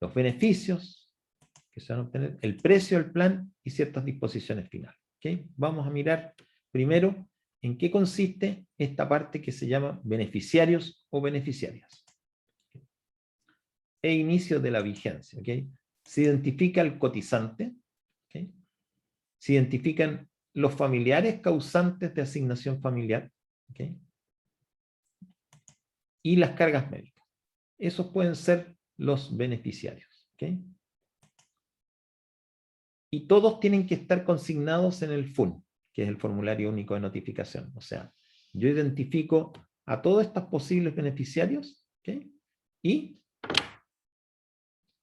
los beneficios que se van a obtener, el precio del plan y ciertas disposiciones finales. Vamos a mirar primero en qué consiste esta parte que se llama beneficiarios o beneficiarias. E inicio de la vigencia. Se identifica el cotizante, se identifican los familiares causantes de asignación familiar, y las cargas médicas. esos pueden ser los beneficiarios. ¿Ok? Y todos tienen que estar consignados en el FUN, que es el formulario único de notificación. O sea, yo identifico a todos estos posibles beneficiarios, ¿ok? Y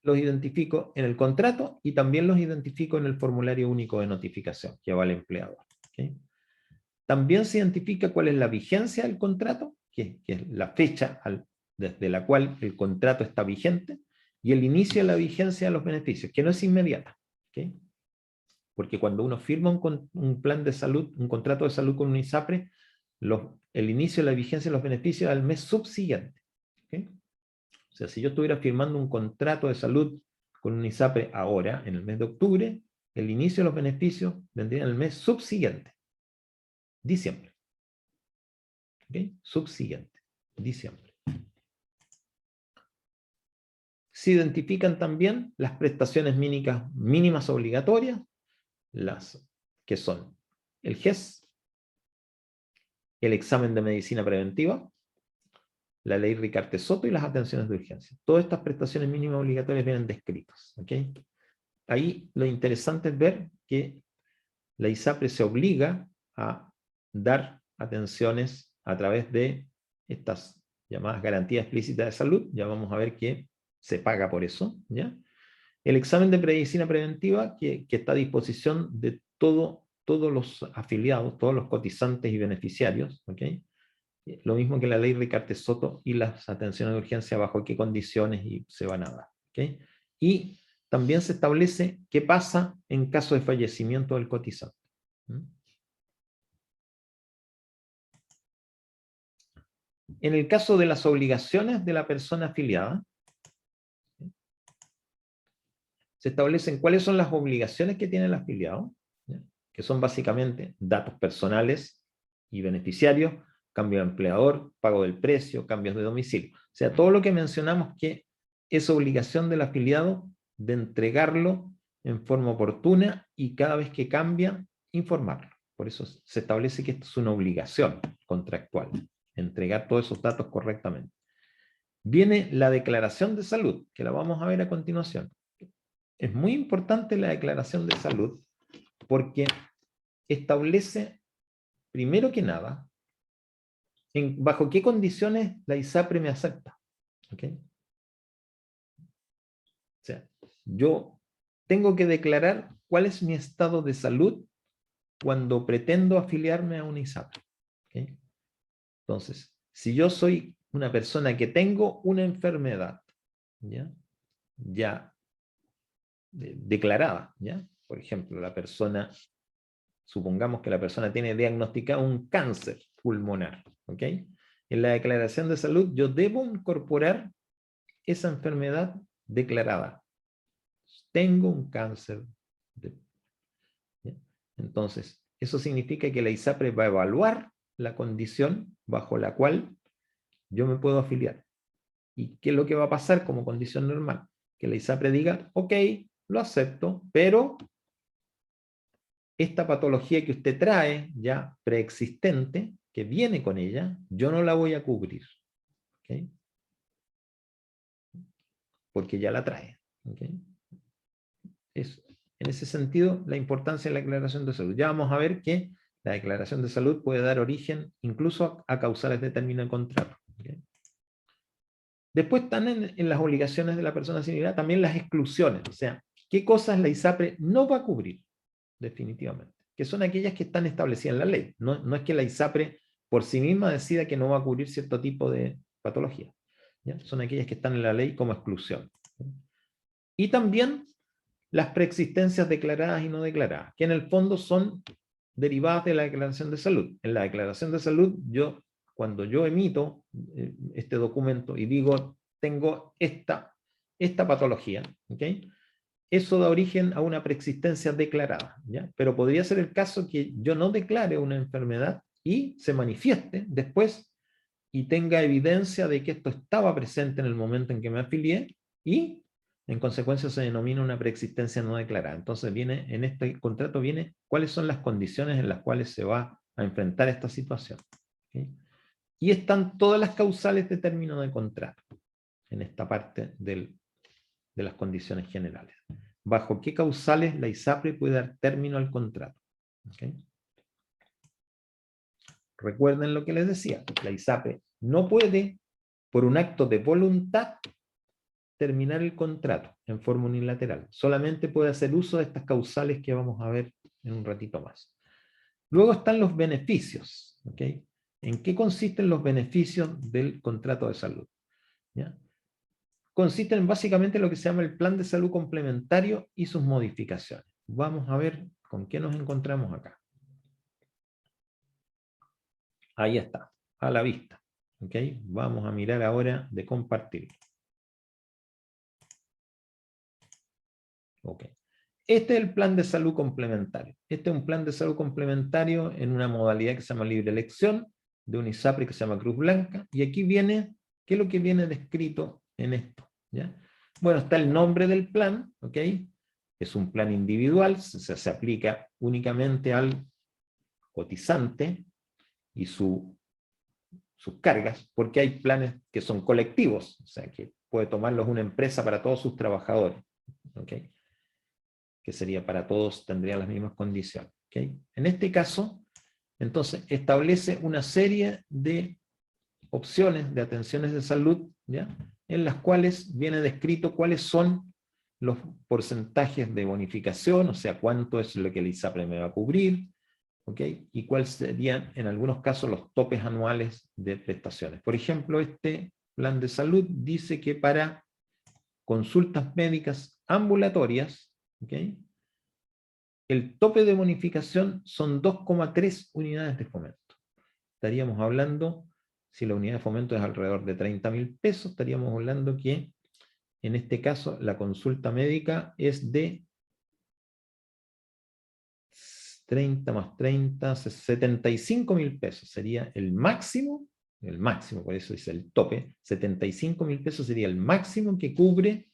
los identifico en el contrato y también los identifico en el formulario único de notificación que va al empleador. ¿Ok? También se identifica cuál es la vigencia del contrato, que es la fecha desde la cual el contrato está vigente, y el inicio de la vigencia de los beneficios, que no es inmediata. ¿Ok? Porque cuando uno firma un plan de salud, un contrato de salud con un ISAPRE, el inicio de la vigencia de los beneficios al mes subsiguiente. ¿Okay? O sea, si yo estuviera firmando un contrato de salud con un ISAPRE ahora, en el mes de octubre, el inicio de los beneficios vendría en el mes subsiguiente, diciembre. ¿Okay? Subsiguiente, diciembre. Se identifican también las prestaciones mínimas obligatorias, las que son el GES, el examen de medicina preventiva, la ley Ricarte-Soto y las atenciones de urgencia. Todas estas prestaciones mínimas obligatorias vienen descritas. ¿Okay? Ahí lo interesante es ver que la ISAPRE se obliga a dar atenciones a través de estas llamadas garantías explícitas de salud. Ya vamos a ver que se paga por eso. ¿Ya? El examen de medicina preventiva que está a disposición de todos los afiliados, todos los cotizantes y beneficiarios. ¿Okay? Lo mismo que la ley Ricarte-Soto y las atenciones de urgencia, bajo qué condiciones y se van a dar. ¿Okay? Y también se establece qué pasa en caso de fallecimiento del cotizante. En el caso de las obligaciones de la persona afiliada, se establecen cuáles son las obligaciones que tiene el afiliado, ¿ya? Que son básicamente datos personales y beneficiarios, cambio de empleador, pago del precio, cambios de domicilio. O sea, todo lo que mencionamos que es obligación del afiliado de entregarlo en forma oportuna y cada vez que cambia, informarlo. Por eso se establece que esto es una obligación contractual, entregar todos esos datos correctamente. Viene la declaración de salud, que la vamos a ver a continuación. Es muy importante la declaración de salud porque establece, primero que nada, bajo qué condiciones la ISAPRE me acepta. ¿Okay? O sea, yo tengo que declarar cuál es mi estado de salud cuando pretendo afiliarme a una ISAPRE. ¿Okay? Entonces, si yo soy una persona que tengo una enfermedad, ya declarada, ¿ya? Por ejemplo, supongamos que la persona tiene diagnosticado un cáncer pulmonar, ¿ok? En la declaración de salud yo debo incorporar esa enfermedad declarada. Tengo un cáncer. ¿Ya? Entonces, eso significa que la ISAPRE va a evaluar la condición bajo la cual yo me puedo afiliar. ¿Y qué es lo que va a pasar como condición normal? Que la ISAPRE diga, ok, lo acepto, pero esta patología que usted trae ya preexistente, que viene con ella, yo no la voy a cubrir. ¿Okay? Porque ya la trae. ¿Okay? En ese sentido, la importancia de la declaración de salud. Ya vamos a ver que la declaración de salud puede dar origen incluso a causales de término de contrato. ¿Okay? Después están en las obligaciones de la persona sin también las exclusiones. O sea, ¿qué cosas la ISAPRE no va a cubrir? Definitivamente. Que son aquellas que están establecidas en la ley. No es que la ISAPRE por sí misma decida que no va a cubrir cierto tipo de patología. ¿Ya? Son aquellas que están en la ley como exclusión. Y también las preexistencias declaradas y no declaradas, que en el fondo son derivadas de la declaración de salud. En la declaración de salud, cuando yo emito este documento y digo, tengo esta patología, ¿okay? Eso da origen a una preexistencia declarada, ¿ya? Pero podría ser el caso que yo no declare una enfermedad y se manifieste después y tenga evidencia de que esto estaba presente en el momento en que me afilié y en consecuencia se denomina una preexistencia no declarada. Entonces en este contrato viene cuáles son las condiciones en las cuales se va a enfrentar esta situación. ¿Okay? Y están todas las causales de término de contrato. en esta parte de las condiciones generales. ¿Bajo qué causales la ISAPRE puede dar término al contrato? ¿Okay? Recuerden lo que les decía, la ISAPRE no puede, por un acto de voluntad, terminar el contrato en forma unilateral. Solamente puede hacer uso de estas causales que vamos a ver en un ratito más. Luego están los beneficios. ¿Okay? ¿En qué consisten los beneficios del contrato de salud? ¿Ya? Consisten básicamente en lo que se llama el plan de salud complementario y sus modificaciones. Vamos a ver con qué nos encontramos acá. Ahí está, a la vista. ¿Okay? Vamos a mirar ahora de compartir. Okay. Este es el plan de salud complementario. Este es un plan de salud complementario en una modalidad que se llama libre elección, de un ISAPRE que se llama Cruz Blanca, y aquí viene, ¿qué es lo que viene descrito en esto? ¿Ya? Bueno, está el nombre del plan, ¿ok? Es un plan individual, se aplica únicamente al cotizante y sus cargas, porque hay planes que son colectivos, o sea, que puede tomarlos una empresa para todos sus trabajadores, ¿ok? Que sería para todos, tendría las mismas condiciones. ¿Okay? En este caso, entonces, establece una serie de opciones de atenciones de salud, ¿ya? En las cuales viene descrito cuáles son los porcentajes de bonificación, o sea, cuánto es lo que el ISAPRE me va a cubrir, ¿okay? Y cuáles serían, en algunos casos, los topes anuales de prestaciones. Por ejemplo, este plan de salud dice que para consultas médicas ambulatorias, ¿okay? El tope de bonificación son 2,3 unidades de fomento. Estaríamos hablando, si la unidad de fomento es alrededor de 30.000 pesos, estaríamos hablando que, en este caso, la consulta médica es de 30 más 30, 75.000 pesos. Sería el máximo, por eso dice el tope, 75.000 pesos sería el máximo que cubre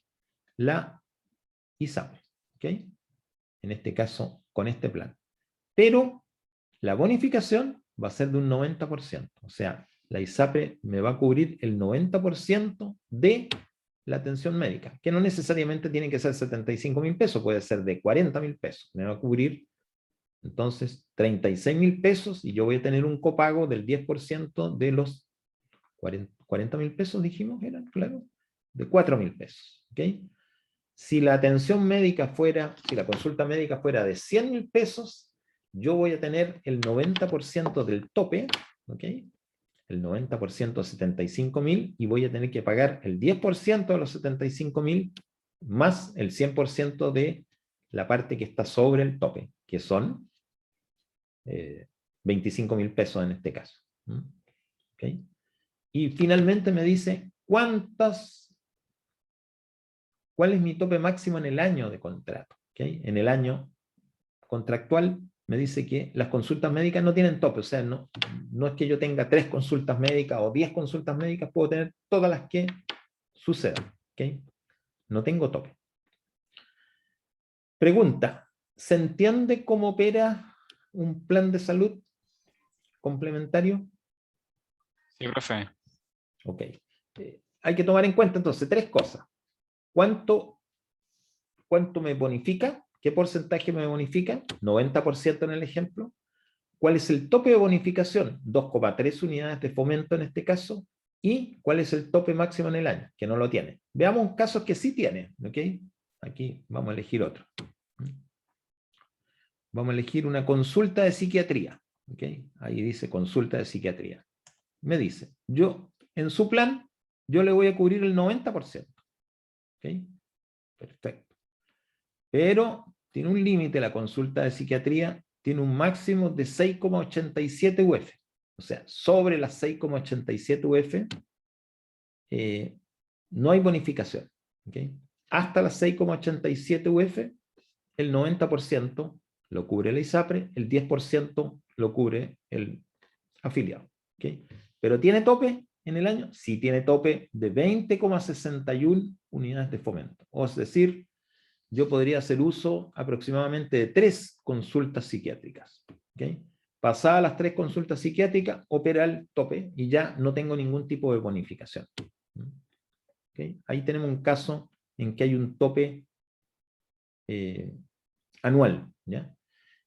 la ISAPRE. ¿Ok? En este caso, con este plan. Pero la bonificación va a ser de un 90%. O sea, la ISAPRE me va a cubrir el 90% de la atención médica, que no necesariamente tiene que ser 75.000 pesos, puede ser de 40.000 pesos. Me va a cubrir, entonces, 36.000 pesos y yo voy a tener un copago del 10% de los 40.000 pesos, dijimos, eran, claro, de 4.000 pesos. ¿Ok? Si la atención médica fuera, si la consulta médica fuera de 100.000 pesos, yo voy a tener el 90% del tope, ¿ok? El 90% de 75.000 y voy a tener que pagar el 10% de los 75.000 más el 100% de la parte que está sobre el tope, que son 25.000 pesos en este caso. ¿Ok? Y finalmente me dice, ¿cuál es mi tope máximo en el año de contrato? ¿Okay? En el año contractual me dice que las consultas médicas no tienen tope, o sea, no es que yo tenga 3 consultas médicas o 10 consultas médicas, puedo tener todas las que sucedan. ¿Okay? No tengo tope. Pregunta, ¿se entiende cómo opera un plan de salud complementario? Sí, profe. Ok. Hay que tomar en cuenta entonces 3 cosas. ¿Cuánto me bonifica? ¿Qué porcentaje me bonifica? 90% en el ejemplo. ¿Cuál es el tope de bonificación? 2,3 unidades de fomento en este caso. ¿Y cuál es el tope máximo en el año? Que no lo tiene. Veamos casos que sí tiene. ¿Ok? Aquí vamos a elegir otro. Vamos a elegir una consulta de psiquiatría. ¿Ok? Ahí dice consulta de psiquiatría. Me dice, en su plan, yo le voy a cubrir el 90%. ¿Ok? Perfecto. Pero tiene un límite la consulta de psiquiatría, tiene un máximo de 6,87 UF. O sea, sobre las 6,87 UF no hay bonificación. ¿Okay? Hasta las 6,87 UF, el 90% lo cubre la ISAPRE, el 10% lo cubre el afiliado. ¿Okay? Pero ¿tiene tope en el año? Sí, tiene tope de 20,61 unidades de fomento. O es decir, yo podría hacer uso aproximadamente de 3 consultas psiquiátricas. ¿Okay? Pasadas las 3 consultas psiquiátricas, opera el tope y ya no tengo ningún tipo de bonificación. ¿ok? Ahí tenemos un caso en que hay un tope anual, ¿ya?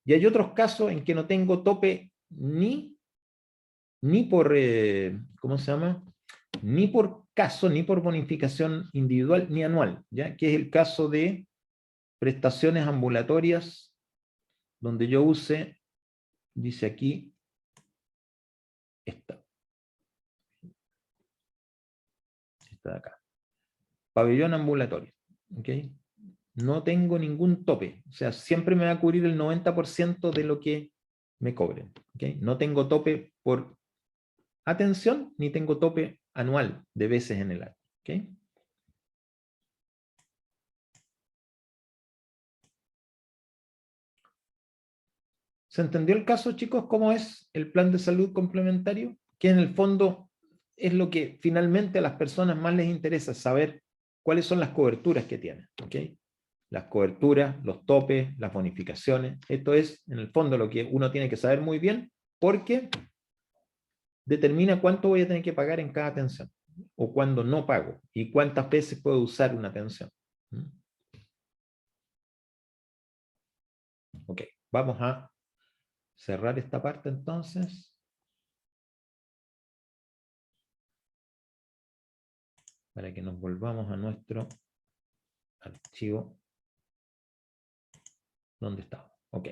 Y hay otros casos en que no tengo tope ni por, ¿cómo se llama? Ni por caso, ni por bonificación individual, ni anual, ¿ya? Que es el caso de prestaciones ambulatorias, donde yo use, dice aquí, esta de acá. Pabellón ambulatorio, ¿ok? No tengo ningún tope, o sea, siempre me va a cubrir el 90% de lo que me cobren, ¿ok? No tengo tope por atención, ni tengo tope anual de veces en el año, ¿ok? ¿Se entendió el caso, chicos? ¿Cómo es el plan de salud complementario? Que en el fondo es lo que finalmente a las personas más les interesa, saber cuáles son las coberturas que tienen, ¿ok? Las coberturas, los topes, las bonificaciones. Esto es, en el fondo, lo que uno tiene que saber muy bien, porque determina cuánto voy a tener que pagar en cada atención, o cuándo no pago, y cuántas veces puedo usar una atención. Ok, vamos a cerrar esta parte entonces. Para que nos volvamos a nuestro archivo. ¿Dónde estamos? Ok.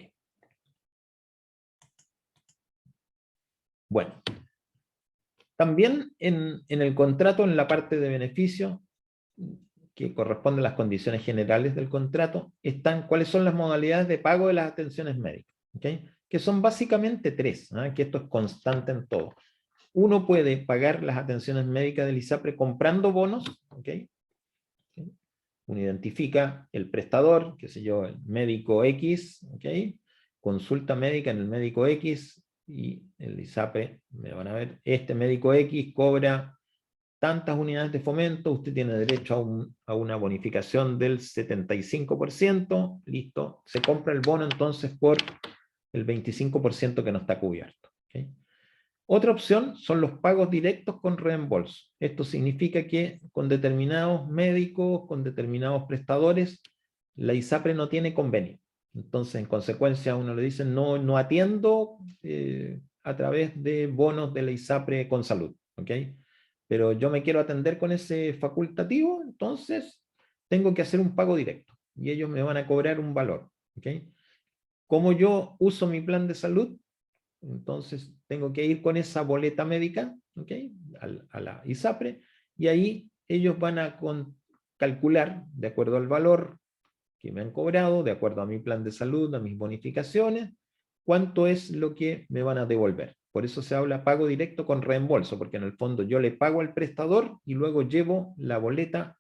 Bueno. También en el contrato, en la parte de beneficio, que corresponde a las condiciones generales del contrato, están cuáles son las modalidades de pago de las atenciones médicas. ¿Okay? Que son básicamente tres, ¿eh? Que esto es constante en todo. Uno puede pagar las atenciones médicas del ISAPRE comprando bonos, ¿okay? Uno identifica el prestador, qué sé yo, el médico X, ¿okay? Consulta médica en el médico X, y el ISAPRE, me van a ver, este médico X cobra tantas unidades de fomento, usted tiene derecho a una bonificación del 75%, listo, se compra el bono entonces por el 25% que no está cubierto. ¿Okay? Otra opción son los pagos directos con reembolso. Esto significa que con determinados médicos, con determinados prestadores, la ISAPRE no tiene convenio. Entonces, en consecuencia, uno le dice, no atiendo a través de bonos de la ISAPRE con salud. ¿Okay? Pero yo me quiero atender con ese facultativo, entonces tengo que hacer un pago directo. Y ellos me van a cobrar un valor. ¿Okay? ¿Cómo yo uso mi plan de salud? Entonces tengo que ir con esa boleta médica, ¿okay? A la ISAPRE, y ahí ellos van a calcular, de acuerdo al valor que me han cobrado, de acuerdo a mi plan de salud, a mis bonificaciones, cuánto es lo que me van a devolver. Por eso se habla pago directo con reembolso, porque en el fondo yo le pago al prestador y luego llevo la boleta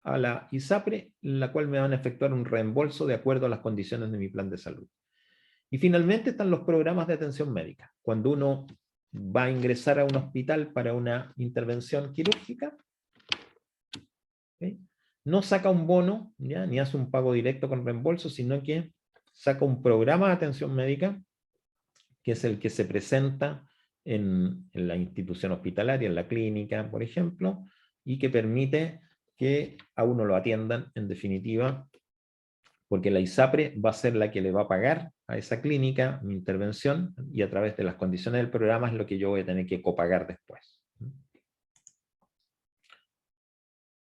a la ISAPRE, en la cual me van a efectuar un reembolso de acuerdo a las condiciones de mi plan de salud. Y finalmente están los programas de atención médica. Cuando uno va a ingresar a un hospital para una intervención quirúrgica, ¿okay? No saca un bono, ¿ya? Ni hace un pago directo con reembolso, sino que saca un programa de atención médica, que es el que se presenta en la institución hospitalaria, en la clínica, por ejemplo, y que permite que a uno lo atiendan, en definitiva, porque la ISAPRE va a ser la que le va a pagar a esa clínica mi intervención, y a través de las condiciones del programa es lo que yo voy a tener que copagar después.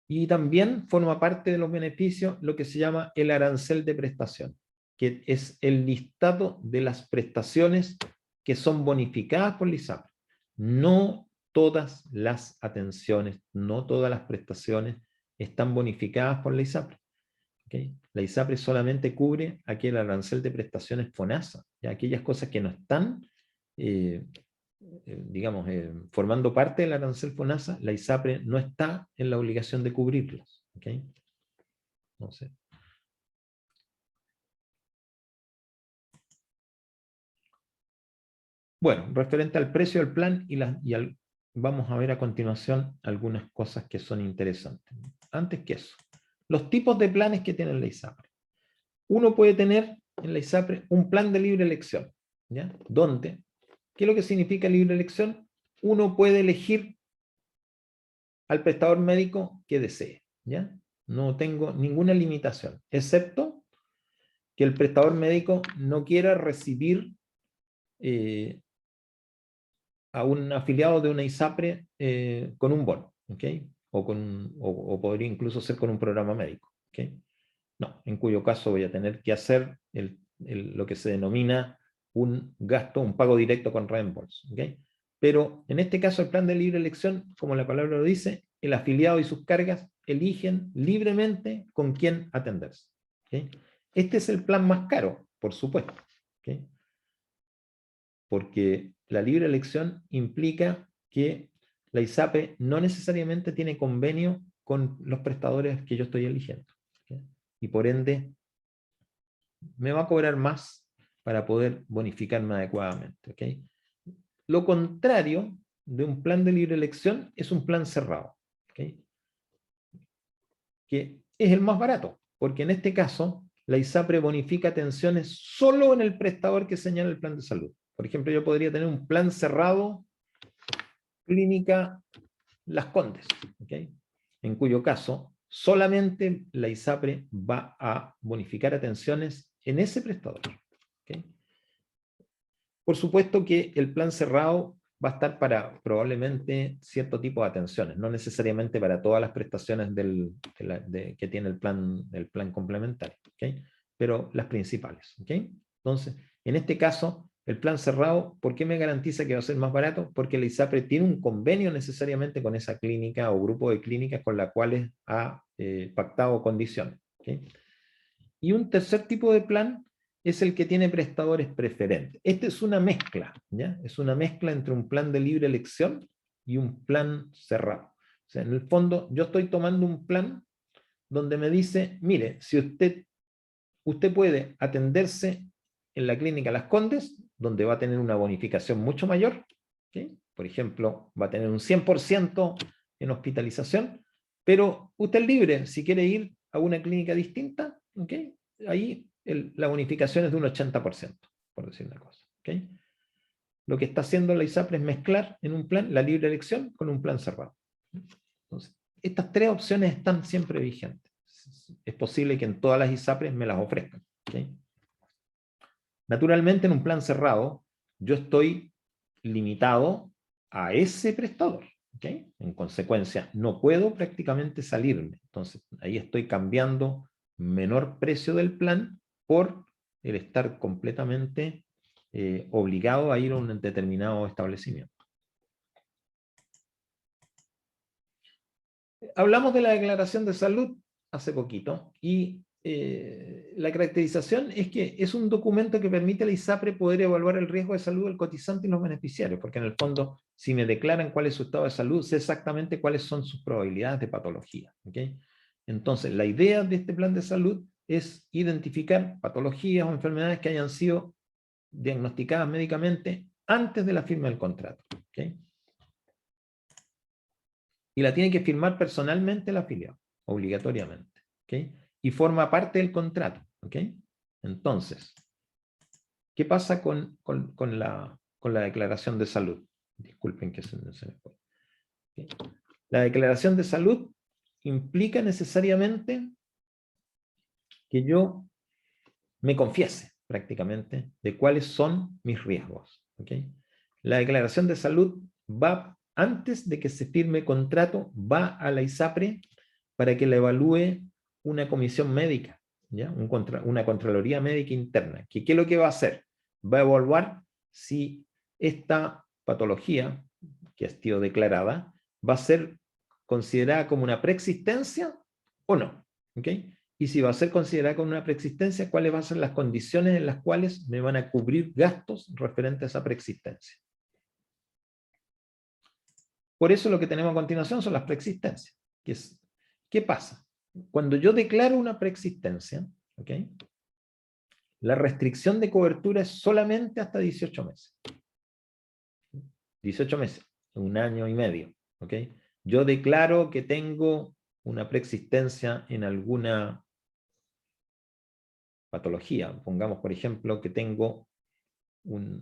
Y también forma parte de los beneficios lo que se llama el arancel de prestación, que es el listado de las prestaciones que son bonificadas por la ISAPRE. No todas las atenciones, no todas las prestaciones están bonificadas por la ISAPRE. ¿Okay? La ISAPRE solamente cubre aquel arancel de prestaciones FONASA, ¿ya? Aquellas cosas que no están, digamos, formando parte del arancel FONASA, la ISAPRE no está en la obligación de cubrirlas. ¿Okay? No sé. Bueno, referente al precio del plan vamos a ver a continuación algunas cosas que son interesantes. Antes que eso, los tipos de planes que tiene la ISAPRE. Uno puede tener en la ISAPRE un plan de libre elección, ¿ya? ¿Dónde? ¿Qué es lo que significa libre elección? Uno puede elegir al prestador médico que desee, ¿ya? No tengo ninguna limitación, excepto que el prestador médico no quiera recibir a un afiliado de una ISAPRE con un bono, ¿ok? O podría incluso ser con un programa médico, ¿ok? No, en cuyo caso voy a tener que hacer lo que se denomina un gasto, un pago directo con reembolso, ¿ok? Pero en este caso el plan de libre elección, como la palabra lo dice, el afiliado y sus cargas eligen libremente con quién atenderse, ¿ok? Este es el plan más caro, por supuesto, ¿ok? Porque la libre elección implica que la ISAPRE no necesariamente tiene convenio con los prestadores que yo estoy eligiendo, ¿ok? Y por ende me va a cobrar más para poder bonificarme adecuadamente, ¿ok? Lo contrario de un plan de libre elección es un plan cerrado, ¿ok? Que es el más barato, porque en este caso la ISAPRE bonifica atenciones solo en el prestador que señala el plan de salud. Por ejemplo, yo podría tener un plan cerrado, clínica Las Condes, ¿ok? En cuyo caso solamente la ISAPRE va a bonificar atenciones en ese prestador, ¿ok? Por supuesto que el plan cerrado va a estar para probablemente cierto tipo de atenciones, no necesariamente para todas las prestaciones que tiene el plan complementario, ¿okay? Pero las principales, ¿okay? Entonces, en este caso, el plan cerrado, ¿por qué me garantiza que va a ser más barato? Porque la ISAPRE tiene un convenio necesariamente con esa clínica o grupo de clínicas con las cuales ha pactado condiciones, ¿okay? Y un tercer tipo de plan es el que tiene prestadores preferentes. Esta es una mezcla, ¿ya? Es una mezcla entre un plan de libre elección y un plan cerrado. O sea, en el fondo, yo estoy tomando un plan donde me dice, mire, si usted puede atenderse en la clínica Las Condes, donde va a tener una bonificación mucho mayor, ¿sí? Por ejemplo, va a tener un 100% en hospitalización, pero usted es libre, si quiere ir a una clínica distinta, ¿okay? Ahí la bonificación es de un 80%, por decir una cosa, ¿okay? Lo que está haciendo la ISAPRE es mezclar en un plan la libre elección con un plan cerrado. Entonces, estas tres opciones están siempre vigentes. Es posible que en todas las ISAPRES me las ofrezcan, ¿okay? Naturalmente, en un plan cerrado, yo estoy limitado a ese prestador, ¿okay? En consecuencia, no puedo prácticamente salirme. Entonces, ahí estoy cambiando menor precio del plan por el estar completamente obligado a ir a un determinado establecimiento. Hablamos de la declaración de salud hace poquito y la caracterización es que es un documento que permite a la ISAPRE poder evaluar el riesgo de salud del cotizante y los beneficiarios, porque en el fondo, si me declaran cuál es su estado de salud, sé exactamente cuáles son sus probabilidades de patología, ¿okay? Entonces, la idea de este plan de salud es identificar patologías o enfermedades que hayan sido diagnosticadas médicamente antes de la firma del contrato, ¿okay? Y la tiene que firmar personalmente el afiliado, obligatoriamente, ¿okay? Y forma parte del contrato, ¿okay? Entonces, ¿qué pasa con la declaración de salud? Disculpen que se me fue. ¿Okay? La declaración de salud implica necesariamente que yo me confiese prácticamente de cuáles son mis riesgos, ¿okay? La declaración de salud va, antes de que se firme contrato, va a la ISAPRE para que la evalúe una comisión médica, ¿ya? Una Contraloría Médica Interna. ¿Qué es lo que va a hacer? Va a evaluar si esta patología, que ha sido declarada, va a ser considerada como una preexistencia o no, ¿okay? Y si va a ser considerada como una preexistencia, cuáles van a ser las condiciones en las cuales me van a cubrir gastos referentes a esa preexistencia. Por eso lo que tenemos a continuación son las preexistencias. ¿Qué pasa? Cuando yo declaro una preexistencia, ¿okay? La restricción de cobertura es solamente hasta 18 meses. 18 meses, un año y medio, ¿okay? Yo declaro que tengo una preexistencia en alguna patología. Pongamos, por ejemplo, que tengo una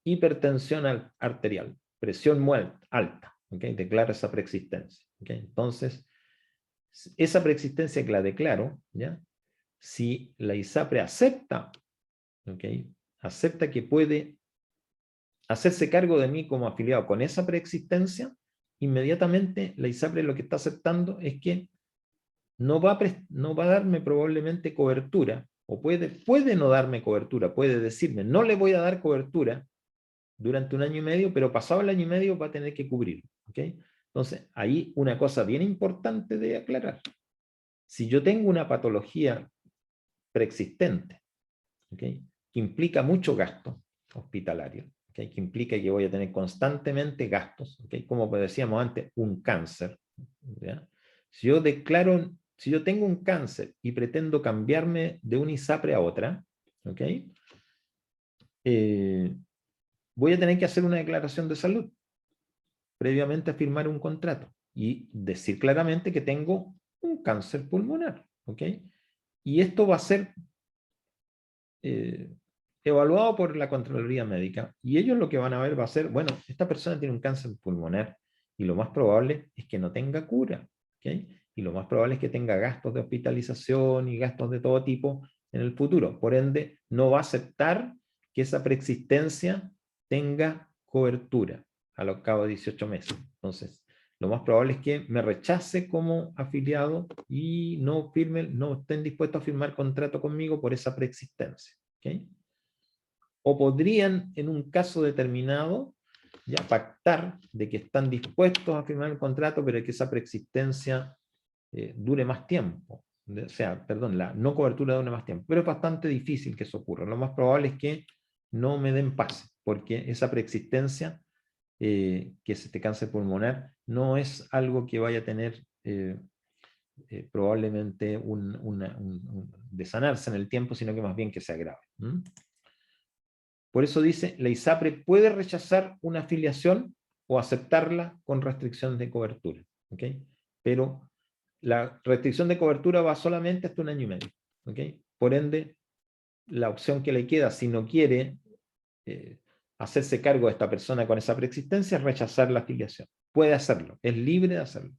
hipertensión arterial, presión muy alta, ¿ok? Declaro esa preexistencia, ¿ok? Entonces, esa preexistencia que la declaro, ¿ya? Si la ISAPRE acepta, ¿ok? Acepta que puede hacerse cargo de mí como afiliado con esa preexistencia, inmediatamente la ISAPRE lo que está aceptando es que no va a darme probablemente cobertura, o puede no darme cobertura, puede decirme, no le voy a dar cobertura durante 1 año y medio, pero pasado el año y medio va a tener que cubrirlo, ¿ok? Entonces, ahí una cosa bien importante de aclarar. Si yo tengo una patología preexistente, ¿ok? Que implica mucho gasto hospitalario, ¿ok? Que implica que voy a tener constantemente gastos, ¿ok? Como decíamos antes, un cáncer, ¿ya? Si yo tengo un cáncer y pretendo cambiarme de una ISAPRE a otra, ¿ok? Voy a tener que hacer una declaración de salud previamente a firmar un contrato y decir claramente que tengo un cáncer pulmonar, ¿ok? Y esto va a ser evaluado por la Contraloría Médica, y ellos lo que van a ver va a ser, bueno, esta persona tiene un cáncer pulmonar, y lo más probable es que no tenga cura, ¿ok? Y lo más probable es que tenga gastos de hospitalización y gastos de todo tipo en el futuro. Por ende, no va a aceptar que esa preexistencia tenga cobertura a los cabo de 18 meses. Entonces, lo más probable es que me rechace como afiliado y no estén dispuestos a firmar contrato conmigo por esa preexistencia, ¿ok? O podrían, en un caso determinado, ya pactar de que están dispuestos a firmar el contrato, pero que esa preexistencia dure más tiempo. O sea, perdón, la no cobertura dure más tiempo. Pero es bastante difícil que eso ocurra. Lo más probable es que no me den pase, porque esa preexistencia, que es este cáncer pulmonar, no es algo que vaya a tener probablemente de sanarse en el tiempo, sino que más bien que se agrave. Por eso dice, la ISAPRE puede rechazar una afiliación o aceptarla con restricción de cobertura, ¿ok? Pero la restricción de cobertura va solamente hasta 1 año y medio, ¿ok? Por ende, la opción que le queda, si no quiere hacerse cargo de esta persona con esa preexistencia, es rechazar la afiliación. Puede hacerlo, es libre de hacerlo.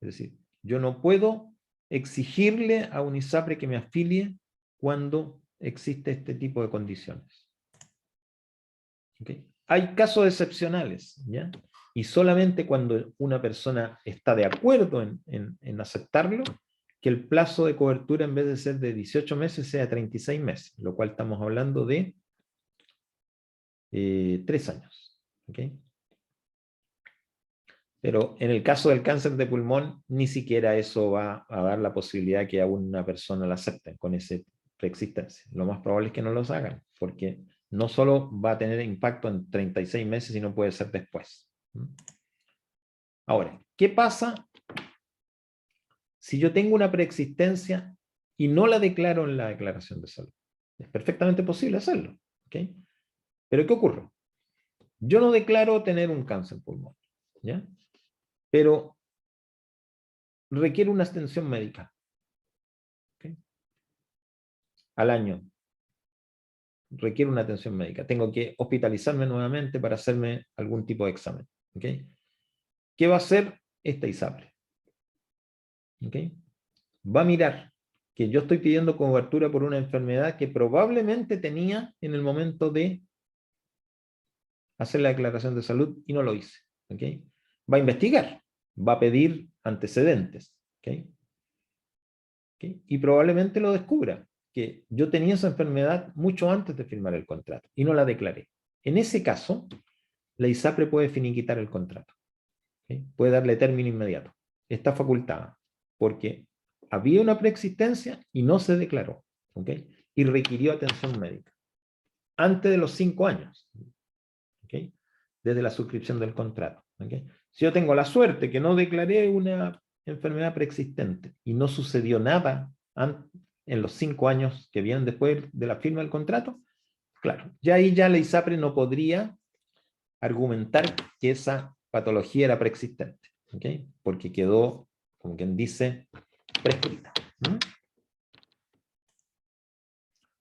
Es decir, yo no puedo exigirle a un ISAPRE que me afilie cuando existe este tipo de condiciones. ¿Okay? Hay casos excepcionales, ¿ya? Y solamente cuando una persona está de acuerdo en aceptarlo, que el plazo de cobertura en vez de ser de 18 meses sea 36 meses, lo cual estamos hablando de 3 años. ¿Okay? Pero en el caso del cáncer de pulmón, ni siquiera eso va a dar la posibilidad que a una persona la acepten con esa preexistencia. Lo más probable es que no los hagan, porque no solo va a tener impacto en 36 meses, sino puede ser después. Ahora, ¿qué pasa si yo tengo una preexistencia y no la declaro en la declaración de salud? Es perfectamente posible hacerlo, ¿ok? Pero ¿qué ocurre? Yo no declaro tener un cáncer pulmonar, ¿ya? Pero requiere una atención médica, ¿okay? Al año. Requiere una atención médica. Tengo que hospitalizarme nuevamente para hacerme algún tipo de examen, ¿okay? ¿Qué va a hacer esta ISAPRE? ¿Okay? Va a mirar que yo estoy pidiendo cobertura por una enfermedad que probablemente tenía en el momento de hacer la declaración de salud y no lo hice, ¿okay? Va a investigar, va a pedir antecedentes, ¿okay? ¿Okay? Y probablemente lo descubra, que yo tenía esa enfermedad mucho antes de firmar el contrato y no la declaré. En ese caso, la ISAPRE puede finiquitar el contrato, ¿okay? Puede darle término inmediato. Está facultada, porque había una preexistencia y no se declaró, ¿okay? Y requirió atención médica antes de los 5 años, ¿okay? Desde la suscripción del contrato, ¿okay? Si yo tengo la suerte que no declaré una enfermedad preexistente y no sucedió nada en los 5 años que vienen después de la firma del contrato, claro, ya ahí ya la ISAPRE no podría argumentar que esa patología era preexistente, ¿okay? Porque quedó, como quien dice, prescrita.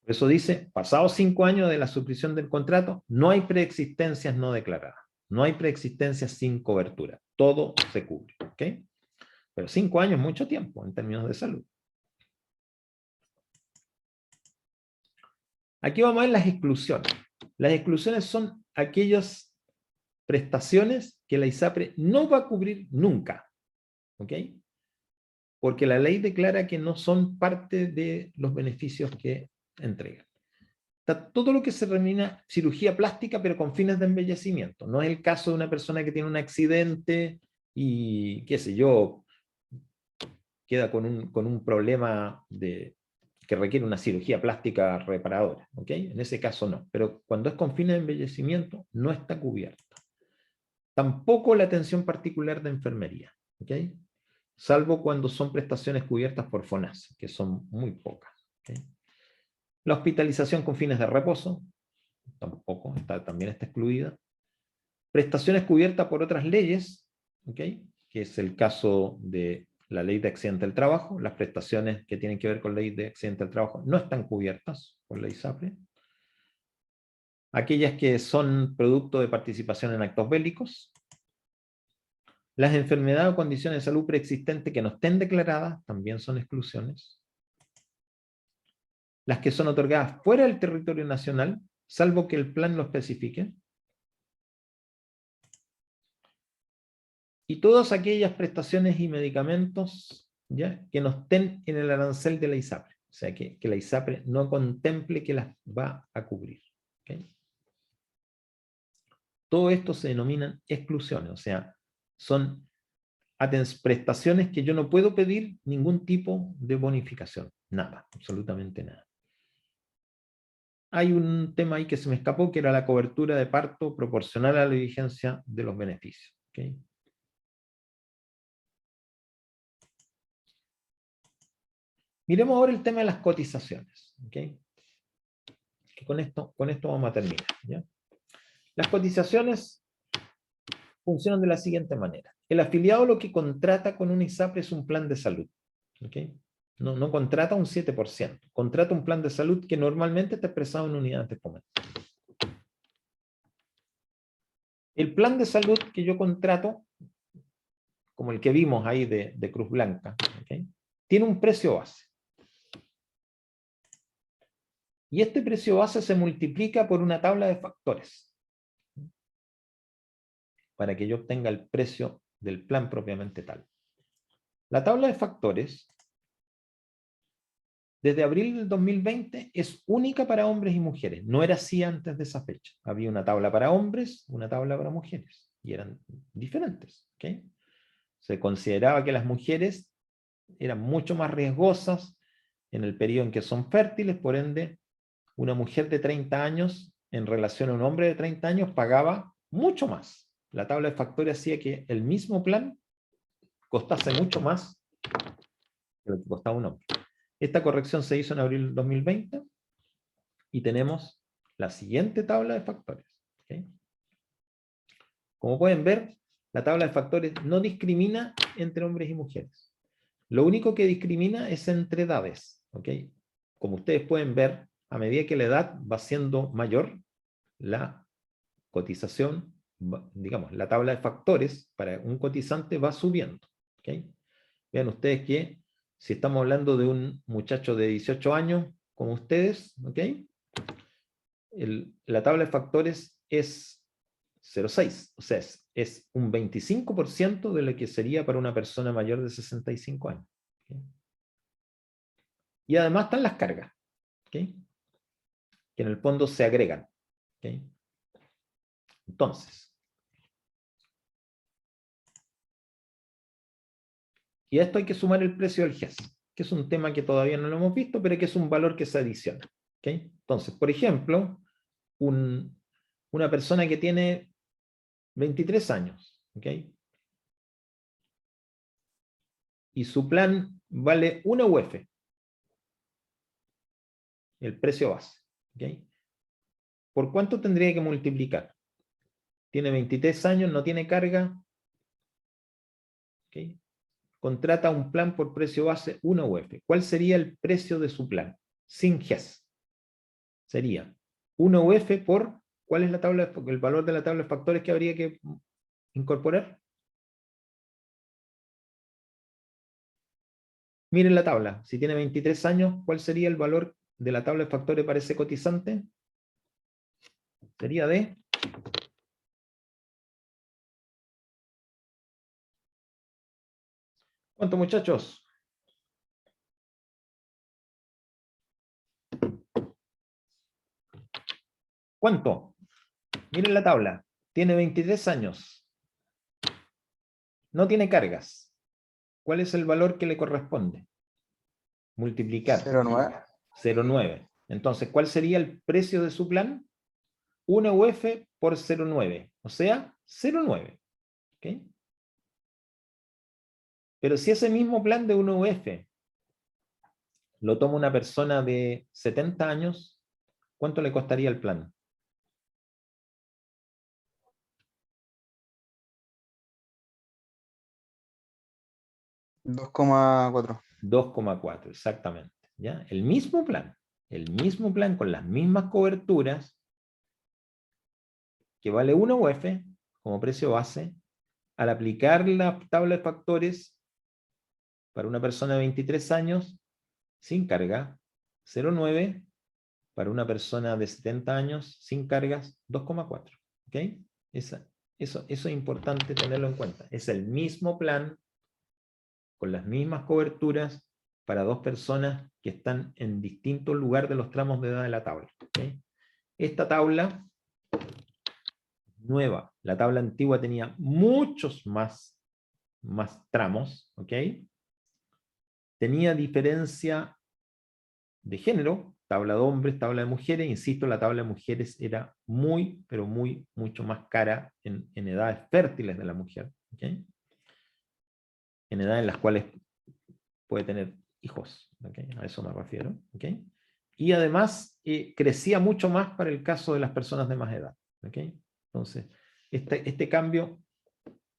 Por eso dice, pasados 5 años de la suscripción del contrato, no hay preexistencias no declaradas, No hay preexistencia sin cobertura. Todo se cubre. ¿Ok? Pero 5 años es mucho tiempo en términos de salud. Aquí vamos a ver las exclusiones. Las exclusiones son aquellas prestaciones que la ISAPRE no va a cubrir nunca. ¿Ok? Porque la ley declara que no son parte de los beneficios que entregan. Está todo lo que se denomina cirugía plástica, pero con fines de embellecimiento. No es el caso de una persona que tiene un accidente y, qué sé yo, queda con un problema que requiere una cirugía plástica reparadora. ¿Ok? En ese caso no. Pero cuando es con fines de embellecimiento, no está cubierta. Tampoco la atención particular de enfermería. ¿Ok? Salvo cuando son prestaciones cubiertas por FONASA, que son muy pocas. ¿Ok? La hospitalización con fines de reposo, tampoco, también está excluida. Prestaciones cubiertas por otras leyes, ¿ok? Que es el caso de la ley de accidente del trabajo. Las prestaciones que tienen que ver con la ley de accidente del trabajo no están cubiertas por la ISAPRE. Aquellas que son producto de participación en actos bélicos. Las enfermedades o condiciones de salud preexistentes que no estén declaradas también son exclusiones. Las que son otorgadas fuera del territorio nacional, salvo que el plan lo especifique. Y todas aquellas prestaciones y medicamentos, ¿ya?, que no estén en el arancel de la ISAPRE. O sea, que la ISAPRE no contemple que las va a cubrir. ¿Okay? Todo esto se denominan exclusiones. O sea, son prestaciones que yo no puedo pedir ningún tipo de bonificación. Nada, absolutamente nada. Hay un tema ahí que se me escapó, que era la cobertura de parto proporcional a la vigencia de los beneficios. ¿Okay? Miremos ahora el tema de las cotizaciones. ¿Okay? Que con esto vamos a terminar. ¿Ya? Las cotizaciones funcionan de la siguiente manera. El afiliado lo que contrata con una ISAPRE es un plan de salud. ¿Okay? No contrata un 7%. Contrata un plan de salud que normalmente está expresado en unidades de comercio. El plan de salud que yo contrato, como el que vimos ahí de Cruz Blanca, ¿okay?, tiene un precio base. Y este precio base se multiplica por una tabla de factores para que yo obtenga el precio del plan propiamente tal. La tabla de factores, desde abril del 2020, es única para hombres y mujeres. No era así antes de esa fecha. Había una tabla para hombres, una tabla para mujeres. Y eran diferentes. ¿Okay? Se consideraba que las mujeres eran mucho más riesgosas en el periodo en que son fértiles, por ende, una mujer de 30 años en relación a un hombre de 30 años pagaba mucho más. La tabla de factores hacía que el mismo plan costase mucho más que lo que costaba un hombre. Esta corrección se hizo en abril del 2020 y tenemos la siguiente tabla de factores. ¿Okay? Como pueden ver, la tabla de factores no discrimina entre hombres y mujeres. Lo único que discrimina es entre edades. ¿Okay? Como ustedes pueden ver, a medida que la edad va siendo mayor, la cotización, digamos, la tabla de factores para un cotizante va subiendo. ¿Okay? Vean ustedes que si estamos hablando de un muchacho de 18 años, como ustedes, ¿okay?, la tabla de factores es 0,6, o sea, es un 25% de lo que sería para una persona mayor de 65 años. ¿Okay? Y además están las cargas, ¿okay?, que en el fondo se agregan. ¿Okay? Entonces, y a esto hay que sumar el precio del GES, que es un tema que todavía no lo hemos visto, pero que es un valor que se adiciona. ¿Okay? Entonces, por ejemplo, una persona que tiene 23 años, ¿okay?, y su plan vale 1 UF, el precio base. ¿Okay? ¿Por cuánto tendría que multiplicar? Tiene 23 años, no tiene carga. ¿Okay? Contrata un plan por precio base 1 UF. ¿Cuál sería el precio de su plan? Sin GES. Sería 1 UF por ¿cuál es el valor de la tabla de factores que habría que incorporar? Miren la tabla. Si tiene 23 años, ¿cuál sería el valor de la tabla de factores para ese cotizante? Sería de... ¿Cuánto, muchachos? ¿Cuánto? Miren la tabla. Tiene 23 años. No tiene cargas. ¿Cuál es el valor que le corresponde? Multiplicar. 0,9. 0,9. Entonces, ¿cuál sería el precio de su plan? 1 UF por 0,9. O sea, 0,9. ¿Okay? Pero si ese mismo plan de 1 UF lo toma una persona de 70 años, ¿cuánto le costaría el plan? 2,4. 2,4, exactamente. ¿Ya? El mismo plan con las mismas coberturas, que vale 1 UF como precio base, al aplicar la tabla de factores para una persona de 23 años, sin carga, 0,9, para una persona de 70 años, sin cargas, 2,4. ¿Ok? Eso es importante tenerlo en cuenta. Es el mismo plan, con las mismas coberturas, para dos personas que están en distintos lugares de los tramos de edad de la tabla. ¿Okay? Esta tabla nueva, la tabla antigua tenía muchos más tramos, ¿ok? Tenía diferencia de género, tabla de hombres, tabla de mujeres, insisto, la tabla de mujeres era muy, pero mucho más cara en edades fértiles de la mujer, ¿ok? En edades en las cuales puede tener hijos, ¿okay? A eso me refiero, ¿okay? Y además crecía mucho más para el caso de las personas de más edad, ¿okay? Entonces, este cambio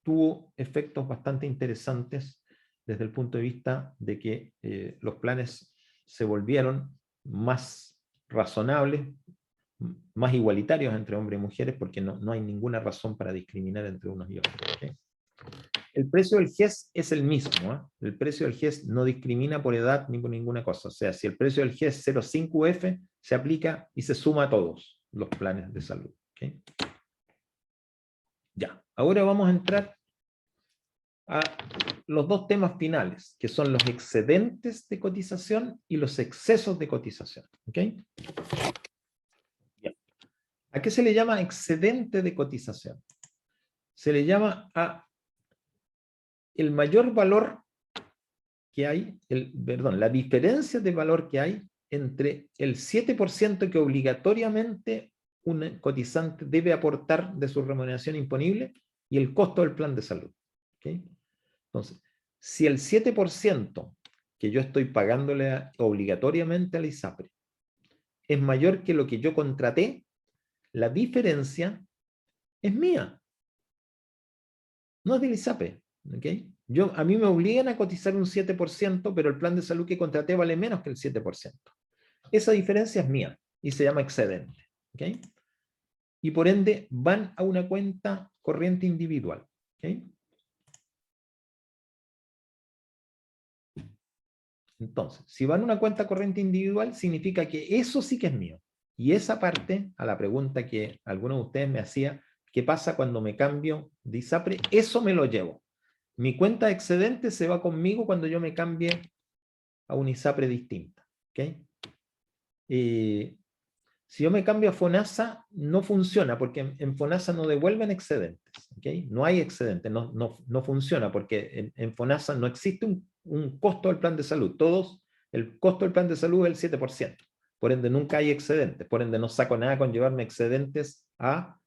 tuvo efectos bastante interesantes desde el punto de vista de que los planes se volvieron más razonables, más igualitarios entre hombres y mujeres, porque no hay ninguna razón para discriminar entre unos y otros, ¿okay? El precio del GES es el mismo, ¿eh? El precio del GES no discrimina por edad ni por ninguna cosa. O sea, si el precio del GES es 0,5 UF, se aplica y se suma a todos los planes de salud. ¿Okay? Ya, ahora vamos a entrar a los dos temas finales, que son los excedentes de cotización y los excesos de cotización. ¿Okay? Ya. ¿A qué se le llama excedente de cotización? Se le llama a el mayor valor que hay, la diferencia de valor que hay entre el 7% que obligatoriamente un cotizante debe aportar de su remuneración imponible y el costo del plan de salud. ¿Okay? Entonces, si el 7% que yo estoy pagándole obligatoriamente al ISAPRE es mayor que lo que yo contraté, la diferencia es mía. No es del ISAPRE. ¿Okay? A mí me obligan a cotizar un 7%, pero el plan de salud que contraté vale menos que el 7%. Esa diferencia es mía y se llama excedente. ¿Okay? Y por ende van a una cuenta corriente individual. ¿Okay? Entonces, si van a una cuenta corriente individual, significa que eso sí que es mío. Y esa parte, a la pregunta que alguno de ustedes me hacía, ¿qué pasa cuando me cambio de ISAPRE? Eso me lo llevo. Mi cuenta de excedente se va conmigo cuando yo me cambie a una ISAPRE distinta. ¿Okay? Si yo me cambio a FONASA, no funciona, porque en FONASA no devuelven excedentes. ¿Okay? No hay excedentes, no funciona, porque en FONASA no existe un costo del plan de salud. El costo del plan de salud es el 7%. Por ende, nunca hay excedentes. Por ende, no saco nada con llevarme excedentes a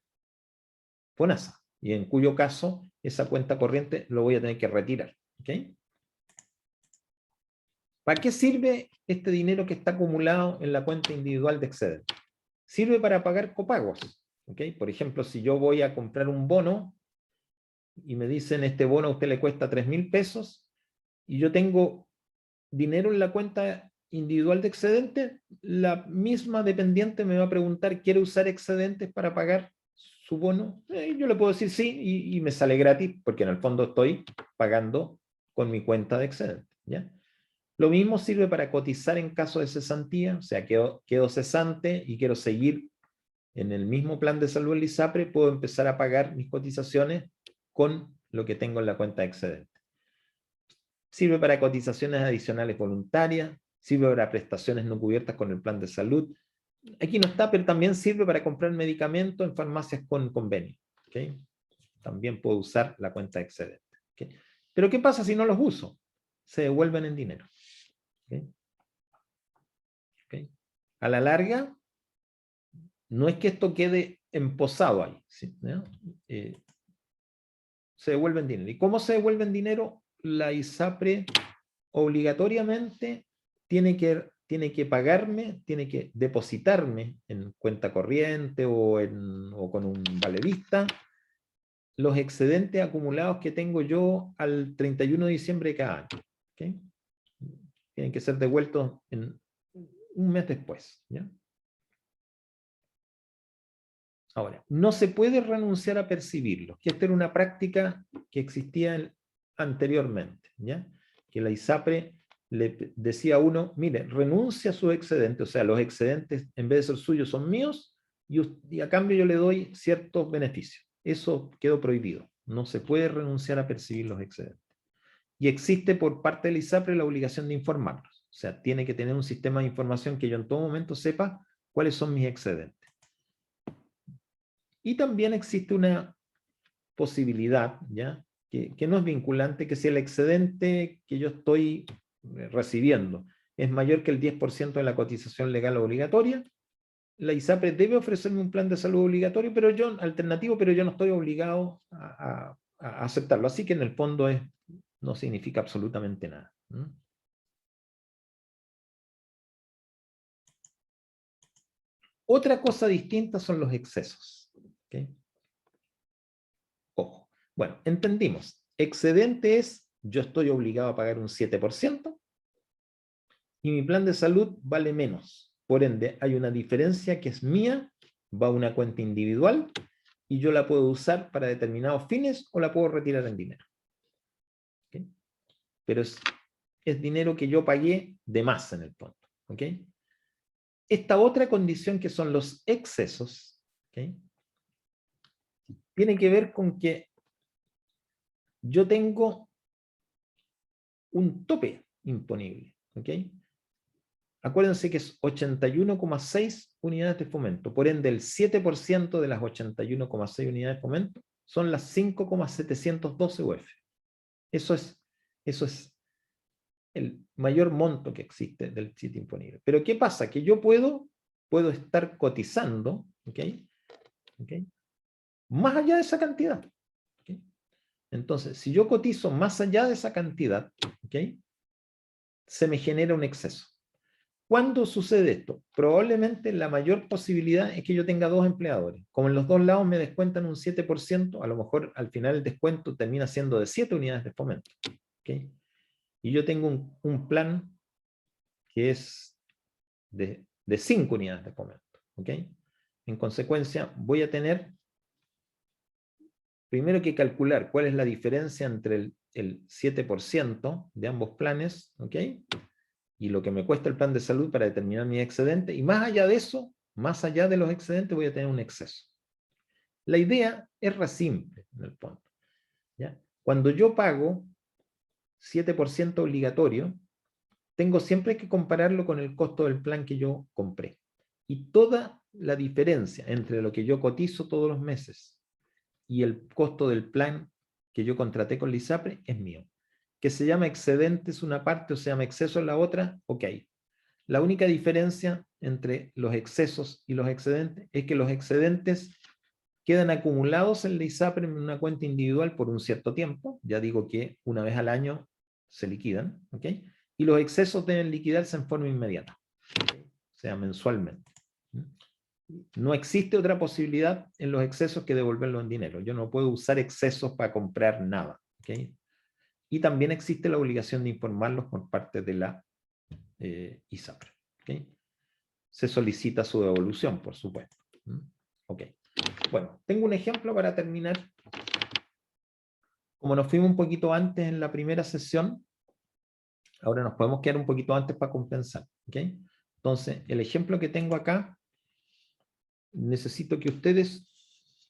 FONASA. Y en cuyo caso, esa cuenta corriente lo voy a tener que retirar. ¿Okay? ¿Para qué sirve este dinero que está acumulado en la cuenta individual de excedente? Sirve para pagar copagos. ¿Okay? Por ejemplo, si yo voy a comprar un bono y me dicen este bono a usted le cuesta 3.000 pesos y yo tengo dinero en la cuenta individual de excedente, la misma dependiente me va a preguntar, ¿quiere usar excedentes para pagar su bono? Yo le puedo decir sí y me sale gratis, porque en el fondo estoy pagando con mi cuenta de excedente, ¿ya? Lo mismo sirve para cotizar en caso de cesantía, o sea, quedo cesante y quiero seguir en el mismo plan de salud del ISAPRE, puedo empezar a pagar mis cotizaciones con lo que tengo en la cuenta de excedente. Sirve para cotizaciones adicionales voluntarias, sirve para prestaciones no cubiertas con el plan de salud. Aquí no está, pero también sirve para comprar medicamentos en farmacias con convenio. ¿Okay? También puedo usar la cuenta de excedente. ¿Okay? Pero ¿qué pasa si no los uso? Se devuelven en dinero. ¿Okay? ¿Okay? A la larga, no es que esto quede emposado ahí. ¿Sí? Se devuelve en dinero. ¿Y cómo se devuelve en dinero? La ISAPRE obligatoriamente tiene que pagarme, tiene que depositarme en cuenta corriente o con un valerista los excedentes acumulados que tengo yo al 31 de diciembre de cada año. ¿Okay? Tienen que ser devueltos en un mes después. ¿Ya? Ahora, no se puede renunciar a percibirlos, que esta era una práctica que existía anteriormente, ¿ya? Que la ISAPRE le decía a uno, mire, renuncia a su excedente, o sea, los excedentes en vez de ser suyos son míos y a cambio yo le doy ciertos beneficios. Eso quedó prohibido. No se puede renunciar a percibir los excedentes. Y existe por parte del ISAPRE la obligación de informarlos. O sea, tiene que tener un sistema de información que yo en todo momento sepa cuáles son mis excedentes. Y también existe una posibilidad, ¿ya? Que no es vinculante, que si el excedente que yo estoy recibiendo es mayor que el 10% de la cotización legal obligatoria, la ISAPRE debe ofrecerme un plan de salud obligatorio, alternativo, pero yo no estoy obligado a aceptarlo. Así que en el fondo no significa absolutamente nada. Otra cosa distinta son los excesos. ¿Okay? Ojo. Bueno, entendimos. Excedente es, yo estoy obligado a pagar un 7% y mi plan de salud vale menos. Por ende, hay una diferencia que es mía, va a una cuenta individual y yo la puedo usar para determinados fines o la puedo retirar en dinero. ¿Okay? Pero es dinero que yo pagué de más en el fondo. ¿Okay? Esta otra condición que son los excesos, ¿okay? Tiene que ver con que yo tengo un tope imponible. ¿Ok? Acuérdense que es 81,6 unidades de fomento. Por ende, el 7% de las 81,6 unidades de fomento son las 5,712 UF. Eso es el mayor monto que existe del sitio imponible. Pero ¿qué pasa? Que yo puedo estar cotizando, ¿ok? Más allá de esa cantidad. ¿Okay? Entonces, si yo cotizo más allá de esa cantidad, ¿okay? Se me genera un exceso. ¿Cuándo sucede esto? Probablemente la mayor posibilidad es que yo tenga dos empleadores. Como en los dos lados me descuentan un 7%, a lo mejor al final el descuento termina siendo de 7 unidades de fomento. ¿Okay? Y yo tengo un plan que es de 5 unidades de fomento. ¿Okay? En consecuencia, voy a tener primero que calcular cuál es la diferencia entre el 7% de ambos planes, ¿ok? Y lo que me cuesta el plan de salud para determinar mi excedente, y más allá de eso, más allá de los excedentes, voy a tener un exceso. La idea es re simple, en el fondo. ¿Ya? Cuando yo pago 7% obligatorio, tengo siempre que compararlo con el costo del plan que yo compré. Y toda la diferencia entre lo que yo cotizo todos los meses y el costo del plan que yo contraté con la ISAPRE es mío. Que se llama excedente es una parte o se llama exceso es la otra, ok. La única diferencia entre los excesos y los excedentes es que los excedentes quedan acumulados en la ISAPRE en una cuenta individual por un cierto tiempo, ya digo que una vez al año se liquidan, ¿ok? Y los excesos deben liquidarse en forma inmediata, ¿okay? O sea, mensualmente. No existe otra posibilidad en los excesos que devolverlo en dinero. Yo no puedo usar excesos para comprar nada. ¿Okay? Y también existe la obligación de informarlos por parte de la ISAPRE. ¿Okay? Se solicita su devolución, por supuesto. Ok. Bueno, tengo un ejemplo para terminar. Como nos fuimos un poquito antes en la primera sesión, ahora nos podemos quedar un poquito antes para compensar. ¿Ok? Entonces, el ejemplo que tengo acá, necesito que ustedes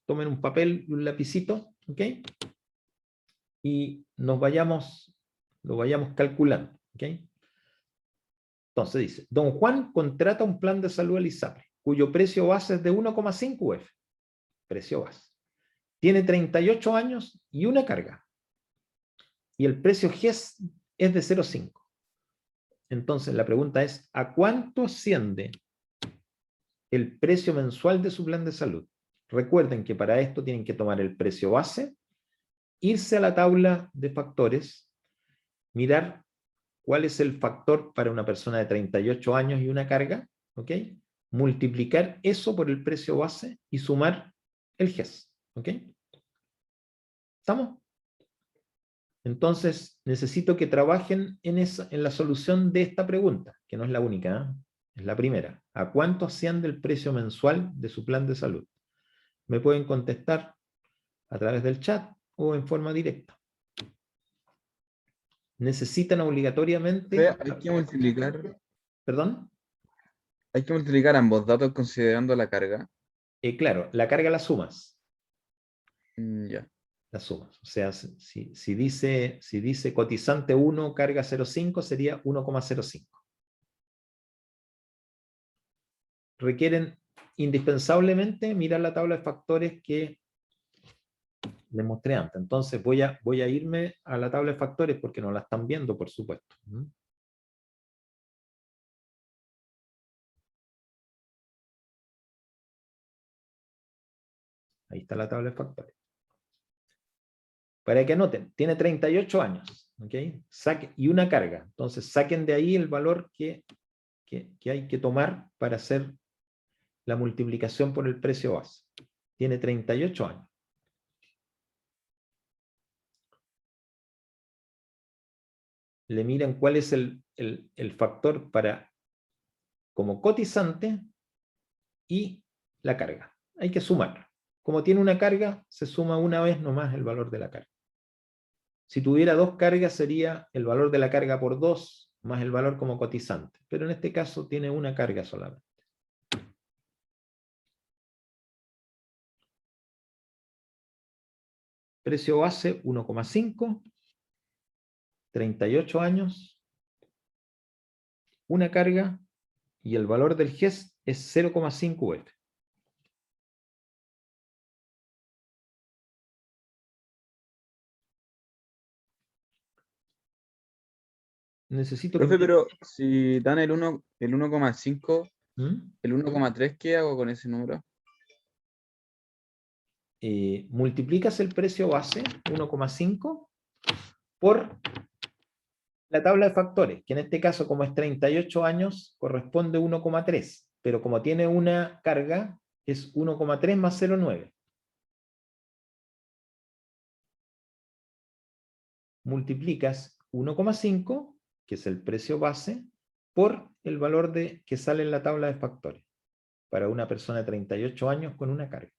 tomen un papel y un lapicito, ¿ok? Y lo vayamos calculando, ¿ok? Entonces dice, don Juan contrata un plan de salud al ISAPRE, cuyo precio base es de 1,5 UF. Precio base. Tiene 38 años y una carga. Y el precio GES es de 0,5. Entonces la pregunta es, ¿a cuánto asciende el precio mensual de su plan de salud? Recuerden que para esto tienen que tomar el precio base, irse a la tabla de factores, mirar cuál es el factor para una persona de 38 años y una carga, ¿ok? Multiplicar eso por el precio base y sumar el GES, ¿ok? ¿Estamos? Entonces, necesito que trabajen en la solución de esta pregunta, que no es la única, ¿eh? Es la primera. ¿A cuánto asciende el precio mensual de su plan de salud? Me pueden contestar a través del chat o en forma directa. Necesitan obligatoriamente... Hay que multiplicar. ¿Perdón? Hay que multiplicar ambos datos considerando la carga. Claro, la carga la sumas. Ya. La sumas. O sea, si dice cotizante 1, carga 0,5, sería 1,05. Requieren indispensablemente mirar la tabla de factores que les mostré antes. Entonces voy a irme a la tabla de factores porque no la están viendo, por supuesto. Ahí está la tabla de factores. Para que anoten, tiene 38 años, ¿ok? Y una carga. Entonces saquen de ahí el valor que hay que tomar para hacer la multiplicación por el precio base. Tiene 38 años. Le miran cuál es el factor para como cotizante y la carga. Hay que sumar. Como tiene una carga, se suma una vez nomás el valor de la carga. Si tuviera dos cargas, sería el valor de la carga por 2 más el valor como cotizante. Pero en este caso tiene una carga solamente. Precio base 1,5, 38 años, una carga y el valor del GES es 0,5 UF. Necesito que... Profe, pero si dan el 1,5, ¿Mm? el 1,3, ¿qué hago con ese número? Multiplicas el precio base 1,5 por la tabla de factores, que en este caso, como es 38 años, corresponde 1,3, pero como tiene una carga, es 1,3 más 0,9. Multiplicas 1,5, que es el precio base, por el valor que sale en la tabla de factores, para una persona de 38 años con una carga.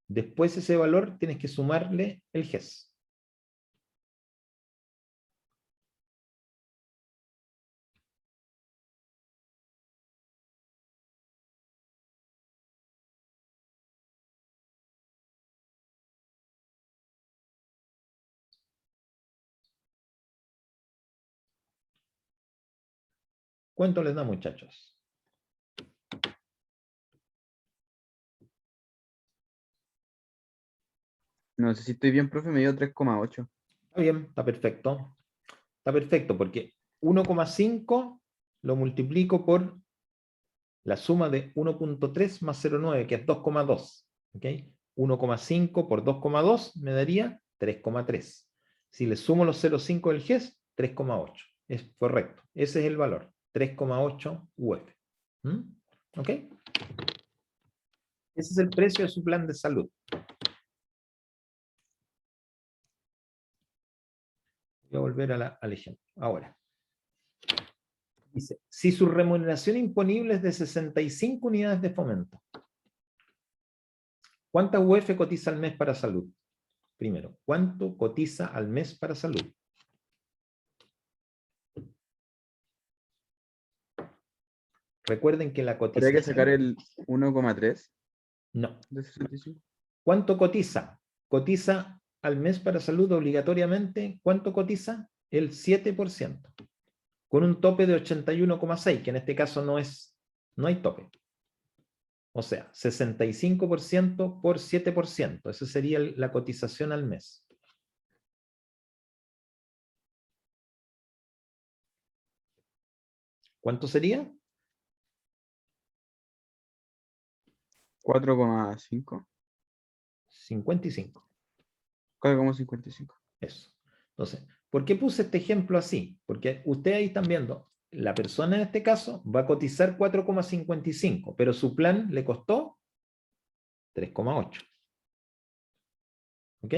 Después ese valor tienes que sumarle el GES. ¿Cuánto les da, muchachos? No sé si estoy bien, profe, me dio 3,8. Está bien, está perfecto. Está perfecto porque 1,5 lo multiplico por la suma de 1,3 más 0,9, que es 2,2. ¿Ok? 1,5 por 2,2 me daría 3,3. Si le sumo los 0,5 del GES, 3,8. Es correcto. Ese es el valor. 3,8 UF. ¿Ok? Ese es el precio de su plan de salud. Voy a volver al ejemplo. Ahora. Dice, si su remuneración imponible es de 65 unidades de fomento, ¿cuánta UF cotiza al mes para salud? Primero, ¿cuánto cotiza al mes para salud? Recuerden que la Habría que sacar cotización... el 1,3 No. de 65. ¿Cuánto cotiza? Cotiza al mes para salud obligatoriamente. ¿Cuánto cotiza? El 7%. Con un tope de 81,6, que en este caso no hay tope. O sea, 65% por 7%. Esa sería la cotización al mes. ¿Cuánto sería? 4,5. 55. 4,55. Eso. Entonces, ¿por qué puse este ejemplo así? Porque ustedes ahí están viendo, la persona en este caso va a cotizar 4,55, pero su plan le costó 3,8. ¿Ok?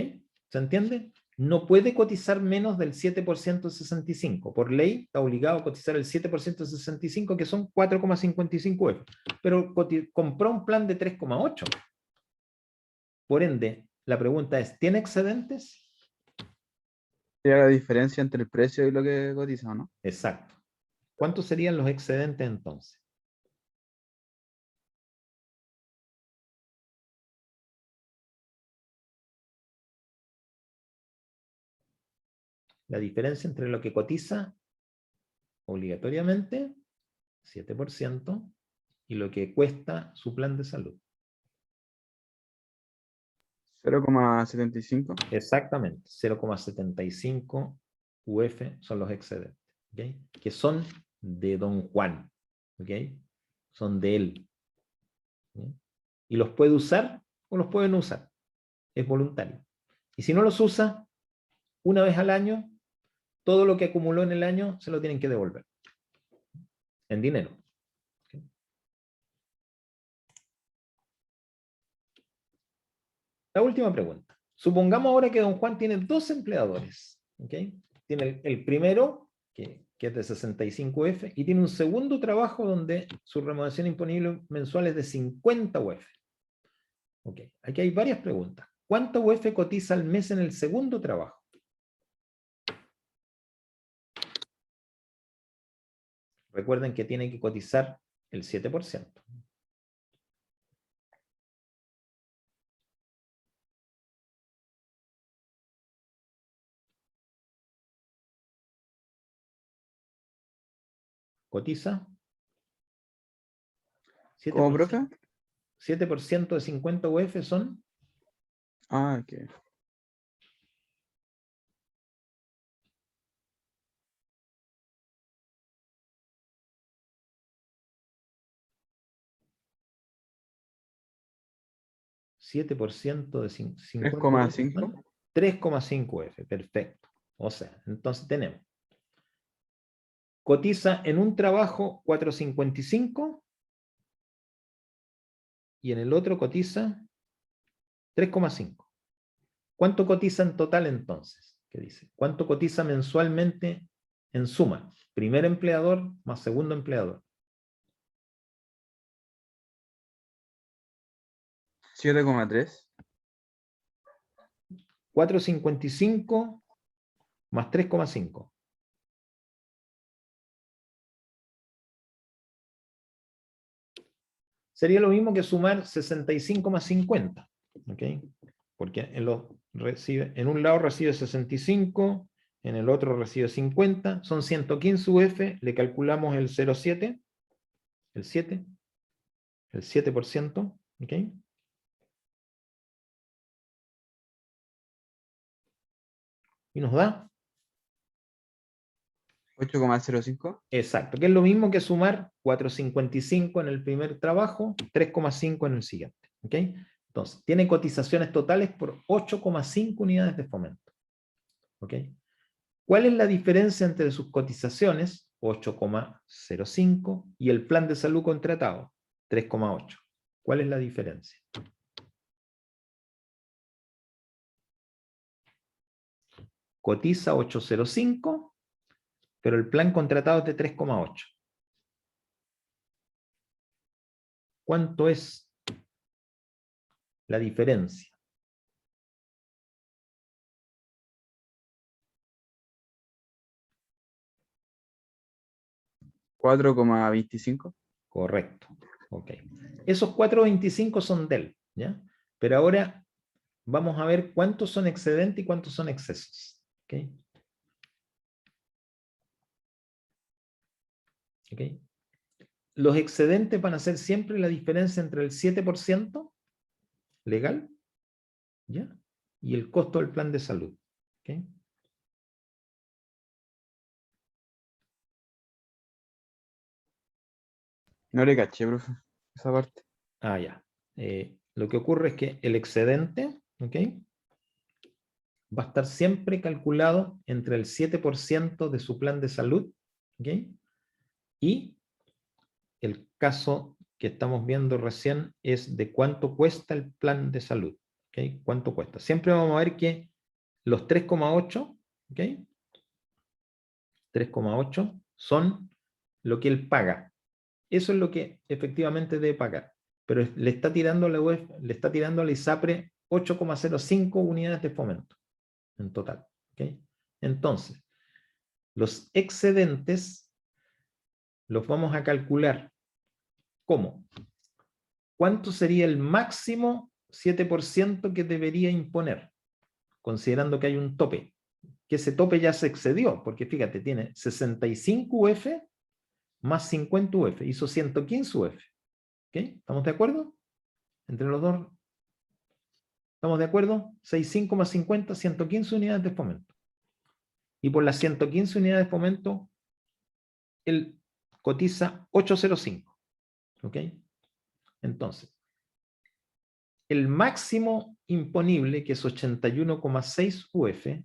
¿Se entiende? No puede cotizar menos del 7% de 65. Por ley está obligado a cotizar el 7% de 65, que son 4,55 euros. Pero compró un plan de 3,8. Por ende, la pregunta es, ¿tiene excedentes? Sería la diferencia entre el precio y lo que cotiza, ¿no? Exacto. ¿Cuántos serían los excedentes entonces? La diferencia entre lo que cotiza obligatoriamente, 7%, y lo que cuesta su plan de salud. 0,75. Exactamente, 0,75 UF son los excedentes, ¿okay? Que son de don Juan, ¿okay? Son de él. ¿Okay? Y los puede usar o los puede no usar. Es voluntario. Y si no los usa, una vez al año, todo lo que acumuló en el año se lo tienen que devolver. En dinero. ¿Okay? La última pregunta. Supongamos ahora que don Juan tiene 2 empleadores. ¿Okay? Tiene el primero, que es de 65 UF, y tiene un segundo trabajo donde su remuneración imponible mensual es de 50 UF. Okay. Aquí hay varias preguntas. ¿Cuánto UF cotiza al mes en el segundo trabajo? Recuerden que tiene que cotizar el 7%. ¿Cotiza? ¿Cómo, 7%, profe? 7% de 50 UF son Ah, ok. 7% de 50 UF 3,5. son 3,5 UF. Perfecto. O sea, entonces tenemos. Cotiza en un trabajo 4,55 y en el otro cotiza 3,5. ¿Cuánto cotiza en total entonces? ¿Qué dice? ¿Cuánto cotiza mensualmente en suma? Primer empleador más segundo empleador. 7,3. 4,55 más 3,5. Sería lo mismo que sumar 65 más 50. ¿Ok? Porque en un lado recibe 65, en el otro recibe 50, son 115 UF, le calculamos el 0,7, el 7%, ¿ok? Y nos da, 8,05. exacto, que es lo mismo que sumar 4,55 en el primer trabajo, 3,5 en el siguiente, ¿ok? Entonces, tiene cotizaciones totales por 8,5 unidades de fomento, ¿ok? ¿Cuál es la diferencia entre sus cotizaciones, 8,05, y el plan de salud contratado, 3,8? ¿Cuál es la diferencia? cotiza 805, pero el plan contratado es de 3,8. ¿Cuánto es la diferencia? $4,25. Correcto. Ok. Esos 4,25 son del, ¿ya? Pero ahora vamos a ver cuántos son excedentes y cuántos son excesos. ¿Ok? ¿Ok? Los excedentes van a ser siempre la diferencia entre el 7% legal, ¿ya? Y el costo del plan de salud. ¿Ok? No le caché, profe, esa parte. Ah, ya. Lo que ocurre es que el excedente, ¿ok? Va a estar siempre calculado entre el 7% de su plan de salud, ¿ok? Y el caso que estamos viendo recién es de cuánto cuesta el plan de salud, ¿ok? ¿Cuánto cuesta? Siempre vamos a ver que los 3,8, ¿ok? 3,8 son lo que él paga. Eso es lo que efectivamente debe pagar. Pero le está tirando a la UEF, le está tirando a la ISAPRE 8,05 unidades de fomento en total. ¿Ok? Entonces, los excedentes los vamos a calcular. ¿Cómo? ¿Cuánto sería el máximo 7% que debería imponer? Considerando que hay un tope. Que ese tope ya se excedió, porque fíjate, tiene 65 UF más 50 UF, hizo 115 UF. ¿Ok? ¿Estamos de acuerdo? Entre los dos. ¿Estamos de acuerdo? 65 más 50, 115 unidades de fomento. Y por las 115 unidades de fomento, él cotiza 805. ¿Ok? Entonces, el máximo imponible, que es 81,6 UF,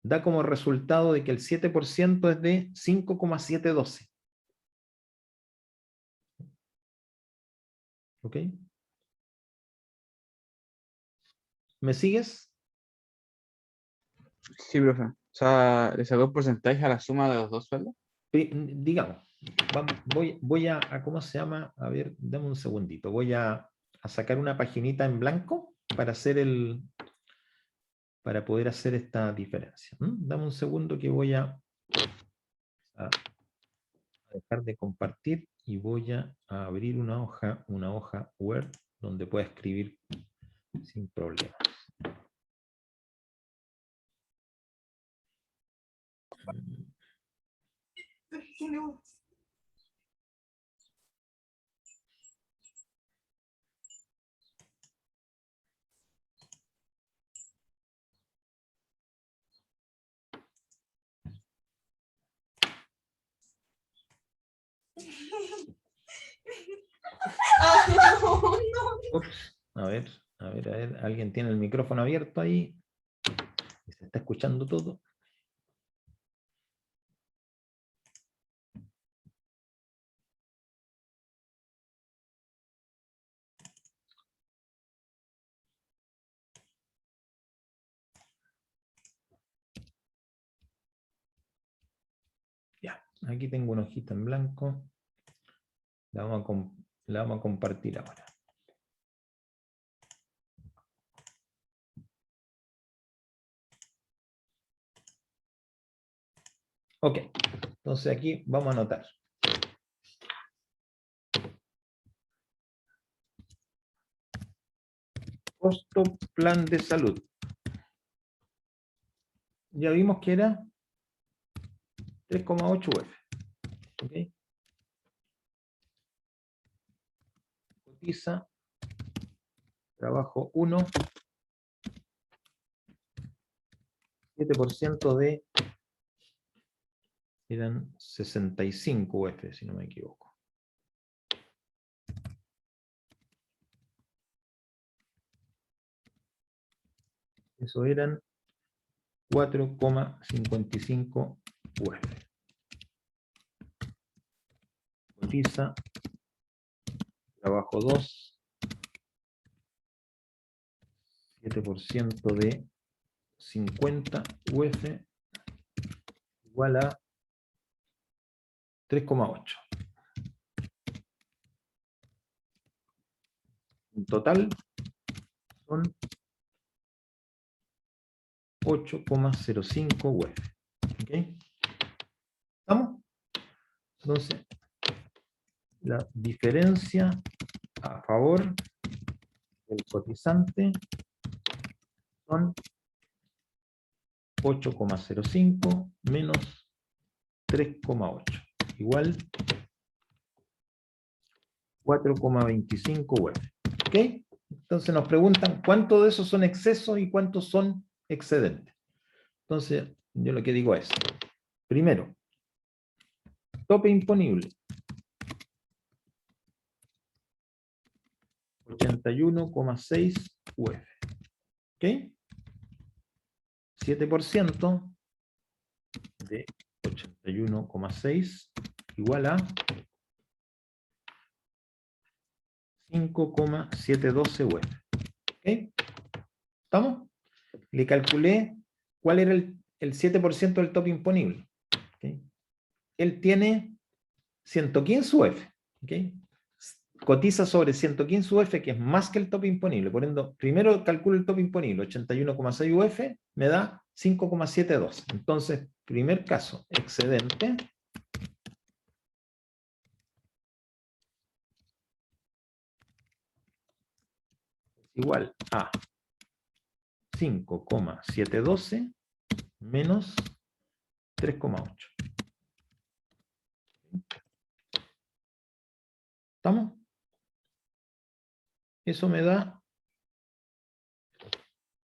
da como resultado de que el 7% es de 5,712. ¿Ok? ¿Me sigues? Sí, profe. O sea, le sacó el porcentaje a la suma de los dos sueldos. Digamos, voy a, ¿cómo se llama? A ver, dame un segundito. Voy a sacar una paginita en blanco para para poder hacer esta diferencia. Dame un segundo que voy a dejar de compartir y voy a abrir una hoja Word donde pueda escribir sin problema. Ups, a ver, ¿alguien tiene el micrófono abierto ahí? ¿Se está escuchando todo? Ya, aquí tengo una hojita en blanco. La vamos a compartir ahora. Ok, entonces aquí vamos a anotar. Costo plan de salud. Ya vimos que era 3,8 UF. ¿Ok? Cotiza, trabajo 1, 7% de, eran 65 UF, si no me equivoco. Eso eran 4,55 UF. Cotiza, trabajo 2, 7% de 50 UF, igual a 3,8. En total son 8,05 UF. ¿Ok? ¿Estamos? Entonces, la diferencia a favor del cotizante son 8,05 menos 3,8, igual 4,25 UF. ¿Ok? Entonces nos preguntan cuántos de esos son excesos y cuántos son excedentes. Entonces, yo lo que digo es, primero, tope imponible, 81,6 UF. ¿Ok? 7% de 81,6 igual a 5,712 UF. ¿Ok? ¿Estamos? Le calculé cuál era el 7% del tope imponible. ¿Ok? Él tiene 115 UF. ¿Ok? Cotiza sobre 115 UF, que es más que el tope imponible. Por ende, primero calculo el tope imponible, 81,6 UF, me da 5,72. Entonces, primer caso, excedente. Igual a 5,712 menos 3,8. ¿Estamos? Eso me da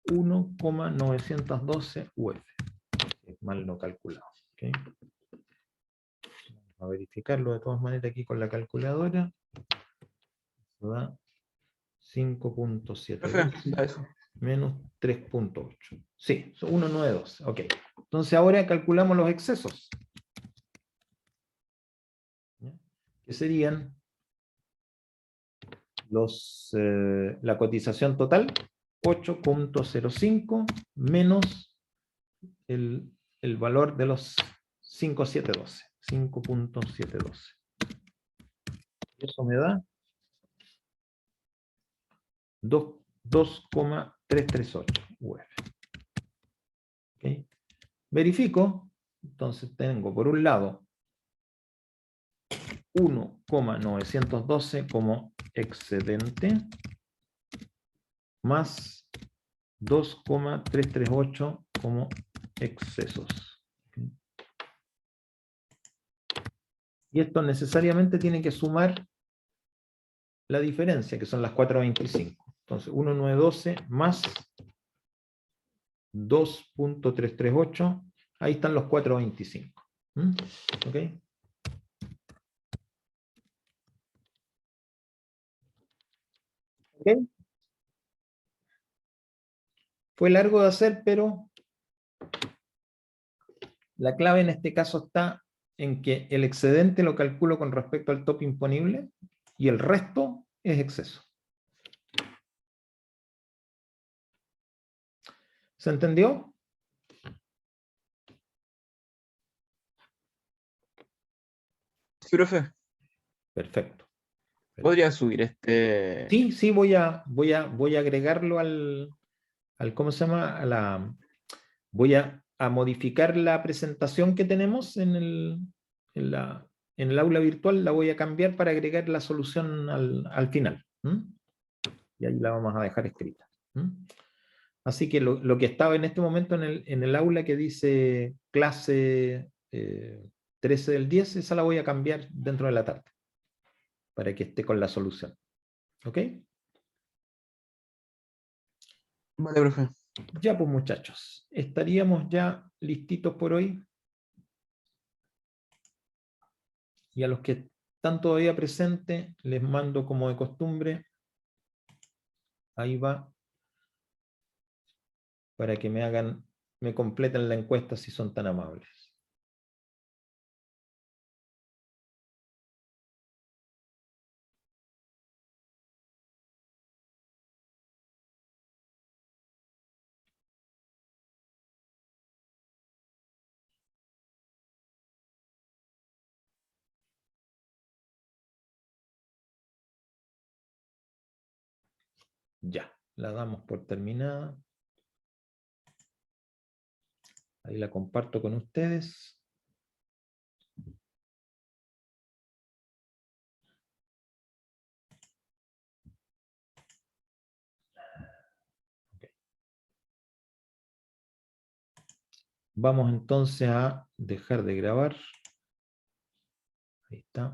1,912 UF. Mal no calculado. ¿Okay? Vamos a verificarlo de todas maneras aquí con la calculadora. Eso da 5,712 menos 3,8. Sí, 1,912. Ok. Entonces ahora calculamos los excesos. ¿Ya? Que serían la cotización total, 8,05 menos el valor de los 5,712. 5,712. Eso me da 2,338 UF. ¿Okay? Verifico, entonces tengo por un lado 1,912 como excedente más 2,338 como excesos. ¿Okay? Y esto necesariamente tiene que sumar la diferencia, que son las 4,25. Entonces, 1,912 más 2,338, ahí están los 4,25. ¿Ok? ¿Ok? Fue largo de hacer, pero la clave en este caso está en que el excedente lo calculo con respecto al tope imponible y el resto es exceso. ¿Se entendió? Sí, profe. Perfecto. Podría subir este. Sí, voy a agregarlo ¿cómo se llama? Voy a modificar la presentación que tenemos en el aula virtual, la voy a cambiar para agregar la solución al final. Y ahí la vamos a dejar escrita. Así que lo que estaba en este momento en el aula que dice clase 13 del 10, esa la voy a cambiar dentro de la tarde, para que esté con la solución. ¿Ok? Vale, profe. Ya pues muchachos, estaríamos ya listitos por hoy. Y a los que están todavía presentes, les mando como de costumbre, ahí va, para que me completen la encuesta si son tan amables. Ya, la damos por terminada. Ahí la comparto con ustedes. Ok. Vamos entonces a dejar de grabar. Ahí está.